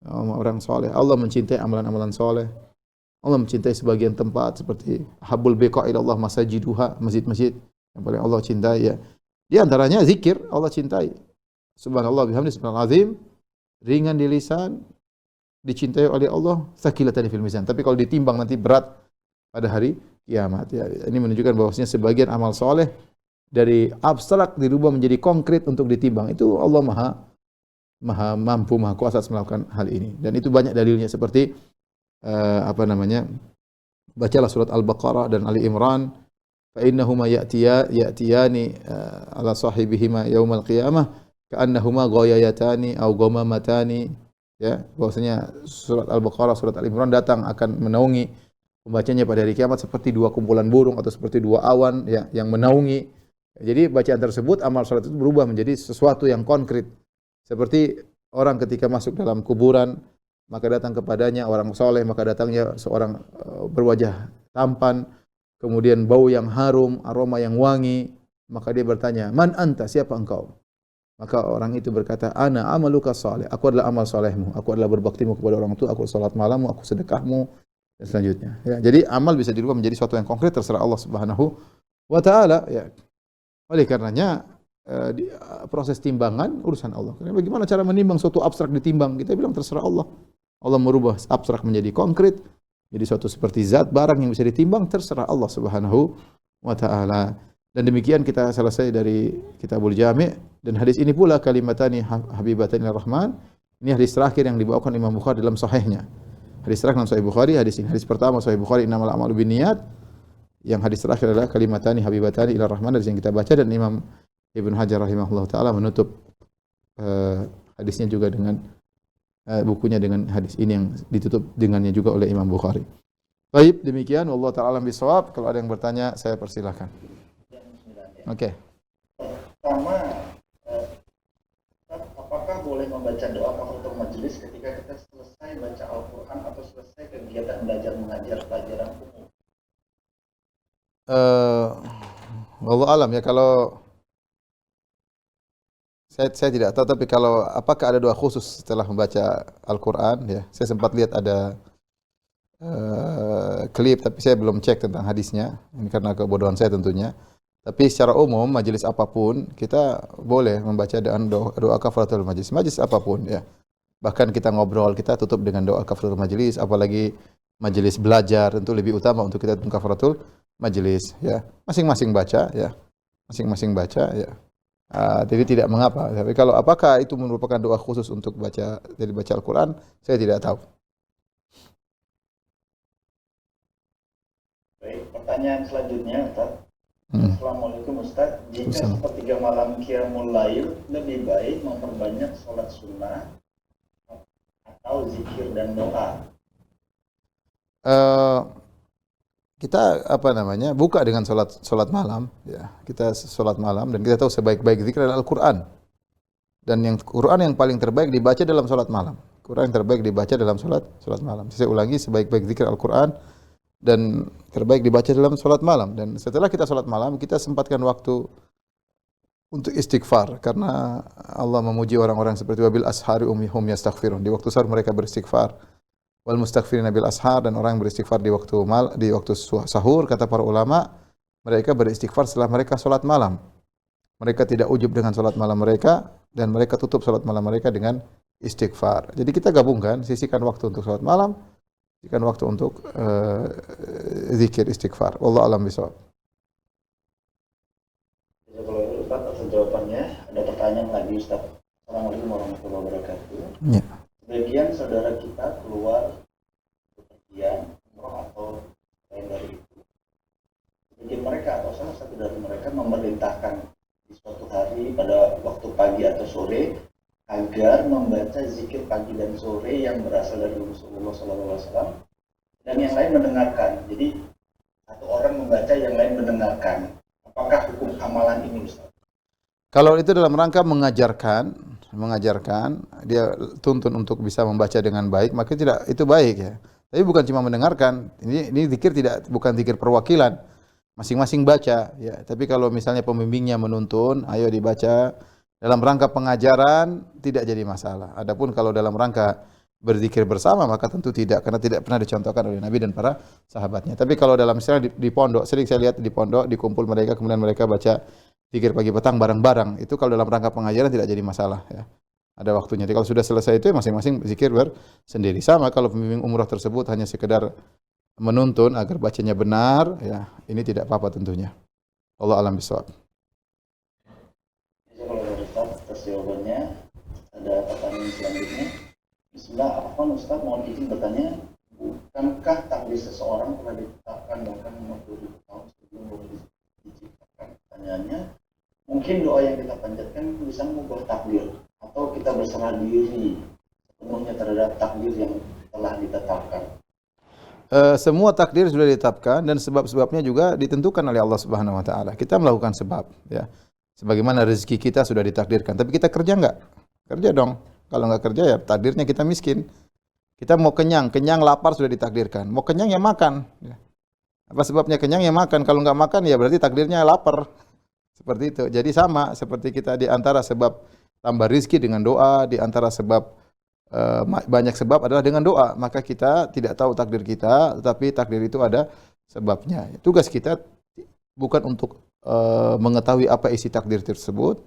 orang soleh. Allah mencintai amalan-amalan soleh. Allah mencintai sebagian tempat seperti habul biqa ila Allah masajiduha, masjid-masjid yang paling Allah cintai ya. Di antaranya zikir Allah cintai. Subhanallah bihamdi subhanal azim, ringan di lisan, dicintai oleh Allah, tsaqilatan fil mizan. Tapi kalau ditimbang nanti berat pada hari kiamat ya. Ini menunjukkan bahwasanya sebagian amal soleh dari abstrak dirubah menjadi konkret untuk ditimbang. Itu Allah maha mampu, maha kuasa melakukan hal ini. Dan itu banyak dalilnya seperti bacalah surat Al-Baqarah dan Ali Imran, fa innahuma ya'tiyani ala sahibihima yaumal qiyamah ka'annahuma ghayayatani aw ghamamatani. Ya, bahwasanya surat Al-Baqarah, surat Al-Imran datang akan menaungi pembacanya pada hari kiamat seperti dua kumpulan burung atau seperti dua awan ya, yang menaungi. Jadi bacaan tersebut, amal salat itu berubah menjadi sesuatu yang konkret. Seperti orang ketika masuk dalam kuburan, maka datang kepadanya orang soleh, maka datangnya seorang berwajah tampan, kemudian bau yang harum, aroma yang wangi, maka dia bertanya, man anta, siapa engkau? Maka orang itu berkata, ana amaluka salih, aku adalah amal solehmu, aku adalah berbaktimu kepada orang tua, aku salat malammu, aku sedekahmu, dan selanjutnya. Ya, jadi amal bisa dirubah menjadi sesuatu yang konkret terserah Allah Subhanahu wa taala ya. Oleh karenanya proses timbangan urusan Allah. Karena bagaimana cara menimbang suatu abstrak ditimbang? Kita bilang terserah Allah. Allah merubah abstrak menjadi konkret, jadi suatu seperti zat barang yang bisa ditimbang, terserah Allah Subhanahu wa taala. Dan demikian kita selesai dari Kitabul Jami', dan hadis ini pula kalimatani habibatani rahman. Ini hadis terakhir yang dibawakan Imam Bukhari dalam sahihnya. Hadis terakhir dalam Sahih Bukhari, hadis pertama Sahih Bukhari innamal a'malu binniyat. Yang hadis terakhir adalah kalimatani habibatani ila rahman, dari yang kita baca, dan Imam Ibnu Hajar rahimahullah taala menutup hadisnya juga dengan bukunya dengan hadis ini yang ditutup dengannya juga oleh Imam Bukhari. Baik, demikian wallahu taala alam bisawab. Kalau ada yang bertanya saya persilahkan. Oke. Pertama, apakah boleh membaca doa kafaratul majelis ketika kita selesai baca Al-Qur'an atau selesai kegiatan belajar mengajar pelajaran umum? Wallahu alam ya, kalau saya tidak tahu, tapi kalau apakah ada doa khusus setelah membaca Al-Qur'an ya. Saya sempat lihat ada klip, tapi saya belum cek tentang hadisnya. Ini karena kebodohan saya tentunya. Tapi secara umum majelis apapun kita boleh membaca doa kafaratul majelis. Majelis apapun ya. Bahkan kita ngobrol, kita tutup dengan doa kafaratul majelis, apalagi majelis belajar tentu lebih utama untuk kita tutup kafaratul majelis ya. Masing-masing baca ya. Masing-masing baca ya. Jadi tidak mengapa. Tapi kalau apakah itu merupakan doa khusus untuk baca Al-Qur'an, saya tidak tahu. Baik, pertanyaan selanjutnya Ustaz. Assalamualaikum Ustaz. Jika sepertiga malam qiyamul lail, lebih baik memperbanyak sholat sunnah atau zikir dan doa? Kita buka dengan solat malam ya. Kita solat malam, dan kita tahu sebaik-baik zikir adalah Al-Qur'an. Dan Quran yang paling terbaik dibaca dalam solat malam. Quran yang terbaik dibaca dalam solat malam. Saya ulangi, sebaik-baik zikir Al-Qur'an dan terbaik dibaca dalam solat malam. Dan setelah kita solat malam, kita sempatkan waktu untuk istighfar, karena Allah memuji orang-orang seperti wabil ashari hum yastaghfirun. Di waktu sahur mereka beristighfar. Wal mustaghfirina bil ashar, dan orang yang beristighfar di waktu sahur, kata para ulama, mereka beristighfar setelah mereka salat malam. Mereka tidak ujub dengan salat malam mereka, dan mereka tutup salat malam mereka dengan istighfar. Jadi kita gabungkan, sisihkan waktu untuk salat malam, sisihkan waktu untuk zikir istighfar. Wallahu a'lam bishawab. Kalau Ustaz atas jawabannya, ada pertanyaan lagi Ustaz. Assalamualaikum warahmatullahi wabarakatuh. Ya. Sebagian saudara kita keluar bepergian umroh atau lain dari itu. Sebagian mereka atau salah satu dari mereka memerintahkan di suatu hari pada waktu pagi atau sore agar membaca zikir pagi dan sore yang berasal dari Rasulullah SAW, dan yang lain mendengarkan. Jadi satu orang membaca, yang lain mendengarkan. Apakah hukum amalan ini Ustaz? Kalau itu dalam rangka mengajarkan, dia tuntun untuk bisa membaca dengan baik, maka tidak itu baik ya. Tapi bukan cuma mendengarkan. Ini zikir bukan zikir perwakilan. Masing-masing baca ya. Tapi kalau misalnya pembimbingnya menuntun, ayo dibaca dalam rangka pengajaran tidak jadi masalah. Adapun kalau dalam rangka berzikir bersama maka tentu tidak, karena tidak pernah dicontohkan oleh Nabi dan para sahabatnya. Tapi kalau dalam misalnya di pondok, sering saya lihat di pondok dikumpul mereka, kemudian mereka baca zikir pagi petang bareng-bareng, itu kalau dalam rangka pengajaran tidak jadi masalah ya. Ada waktunya. Jadi kalau sudah selesai itu masing-masing zikir bersendiri. Sama kalau pembimbing umrah tersebut hanya sekedar menuntun agar bacanya benar ya, ini tidak apa-apa tentunya. Allah alam bisawab. Kalau Ustaz atas jawabannya, ada pertanyaan selanjutnya. Bismillah, Afwan Ustaz, mohon izin bertanya, bukankah takdir seseorang telah ditetapkan bahkan 50.000 tahun sebelum diciptakan? Pertanyaannya, mungkin doa yang kita panjatkan bisa mengubah takdir, atau kita berserah diri sepenuhnya terhadap takdir yang telah ditetapkan. Semua takdir sudah ditetapkan dan sebab-sebabnya juga ditentukan oleh Allah Subhanahu wa taala. Kita melakukan sebab ya. Sebagaimana rezeki kita sudah ditakdirkan, tapi kita kerja enggak? Kerja dong. Kalau enggak kerja ya takdirnya kita miskin. Kita mau kenyang, lapar sudah ditakdirkan. Mau kenyang ya makan. Ya. Apa sebabnya kenyang ya makan? Kalau enggak makan ya berarti takdirnya lapar. Seperti itu. Jadi sama seperti kita di antara sebab tambah rizki dengan doa, di antara sebab banyak sebab adalah dengan doa. Maka kita tidak tahu takdir kita, tetapi takdir itu ada sebabnya. Tugas kita bukan untuk mengetahui apa isi takdir tersebut,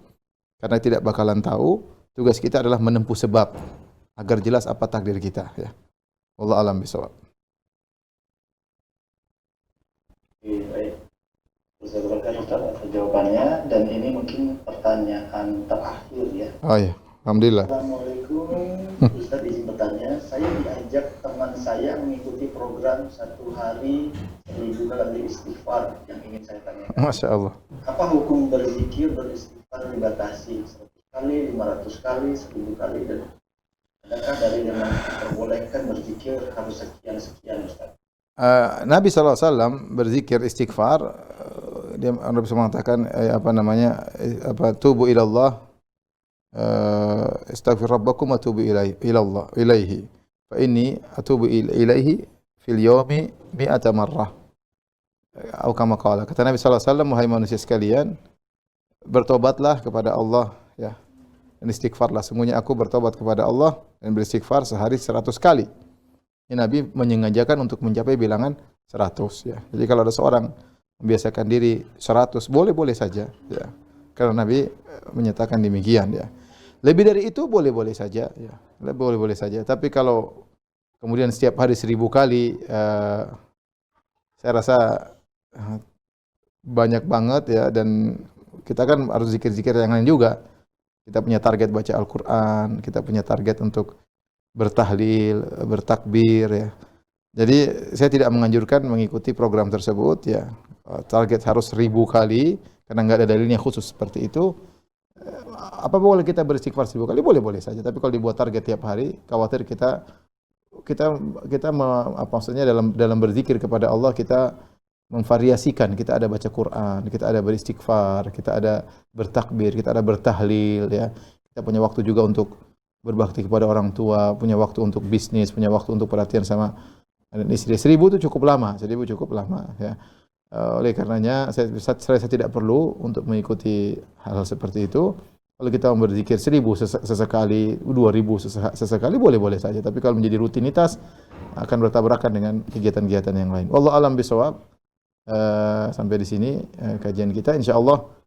karena tidak bakalan tahu. Tugas kita adalah menempuh sebab agar jelas apa takdir kita. Ya. Wallahu a'lam bishawab. Baik. Jazakallahu Ustaz atas jawabannya, dan ini mungkin pertanyaan terakhir ya. Oh ya, alhamdulillah. Assalamualaikum, Ustaz izin bertanya, saya diajak teman saya mengikuti program 1 hari 1000 kali istighfar yang ingin saya tanyakan. Masya Allah. Apa hukum berzikir beristighfar dibatasi 100 kali, 500 kali, 1000 kali, dan adakah dari yang diperbolehkan berzikir harus sekian Ustaz? Nabi SAW berzikir istighfar, dia Nabi SAW mengatakan tubu ilallah, astaghfir rabbakum wa tubu ilaihi fa inni atubu ilaihi fil yawmi 100 marrah. Atau kama qala, kata Nabi SAW, wahai manusia sekalian, bertobatlah kepada Allah ya, dan istighfarlah. Sungguhnya aku bertobat kepada Allah dan beristighfar sehari 100 kali. Ini Nabi menyengajakan untuk mencapai bilangan 100 ya. Jadi kalau ada seorang membiasakan diri 100, boleh-boleh saja ya. Karena Nabi menyatakan demikian ya. Lebih dari itu boleh-boleh saja ya. Boleh-boleh saja. Tapi kalau kemudian setiap hari 1000 kali, saya rasa banyak banget ya, dan kita kan harus zikir-zikir yang lain juga. Kita punya target baca Al-Qur'an, kita punya target untuk bertahlil, bertakbir ya. Jadi saya tidak menganjurkan mengikuti program tersebut ya. Target harus 1000 kali karena enggak ada dalilnya khusus seperti itu. Apa boleh kita beristighfar 1000 kali? Boleh-boleh saja. Tapi kalau dibuat target tiap hari, khawatir kita maksudnya dalam berzikir kepada Allah kita memvariasikan. Kita ada baca Quran, kita ada beristighfar, kita ada bertakbir, kita ada bertahlil ya. Kita punya waktu juga untuk berbakti kepada orang tua, punya waktu untuk bisnis, punya waktu untuk perhatian sama istri. 1000 itu cukup lama, 1000 cukup lama ya. Oleh karenanya saya tidak perlu untuk mengikuti hal-hal seperti itu. Kalau kita mau berzikir 1000 sesekali, 2000 sesekali, boleh-boleh saja. Tapi kalau menjadi rutinitas akan bertabrakan dengan kegiatan-kegiatan yang lain. Wallahu a'lam bishawab. Sampai di sini kajian kita. Insyaallah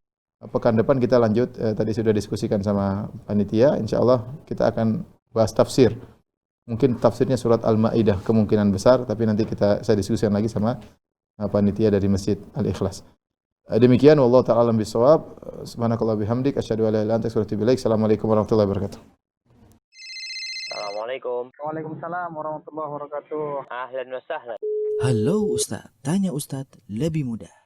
pekan depan kita lanjut. Tadi sudah diskusikan sama panitia. Insyaallah kita akan bahas tafsir. Mungkin tafsirnya surat Al-Maidah kemungkinan besar, tapi nanti saya diskusikan lagi sama panitia dari Masjid Al-Ikhlas. Demikian, wallahu ta'ala alam bisawab. Subhanakallah bihamdik, asyhadu an la ilaha illa anta, astaghfiruka wa atubu ilaik. Assalamualaikum warahmatullahi wabarakatuh. Assalamualaikum. Waalaikumsalam warahmatullahi wabarakatuh. Ahlan wa sahlan. Halo Ustaz, tanya Ustaz lebih mudah.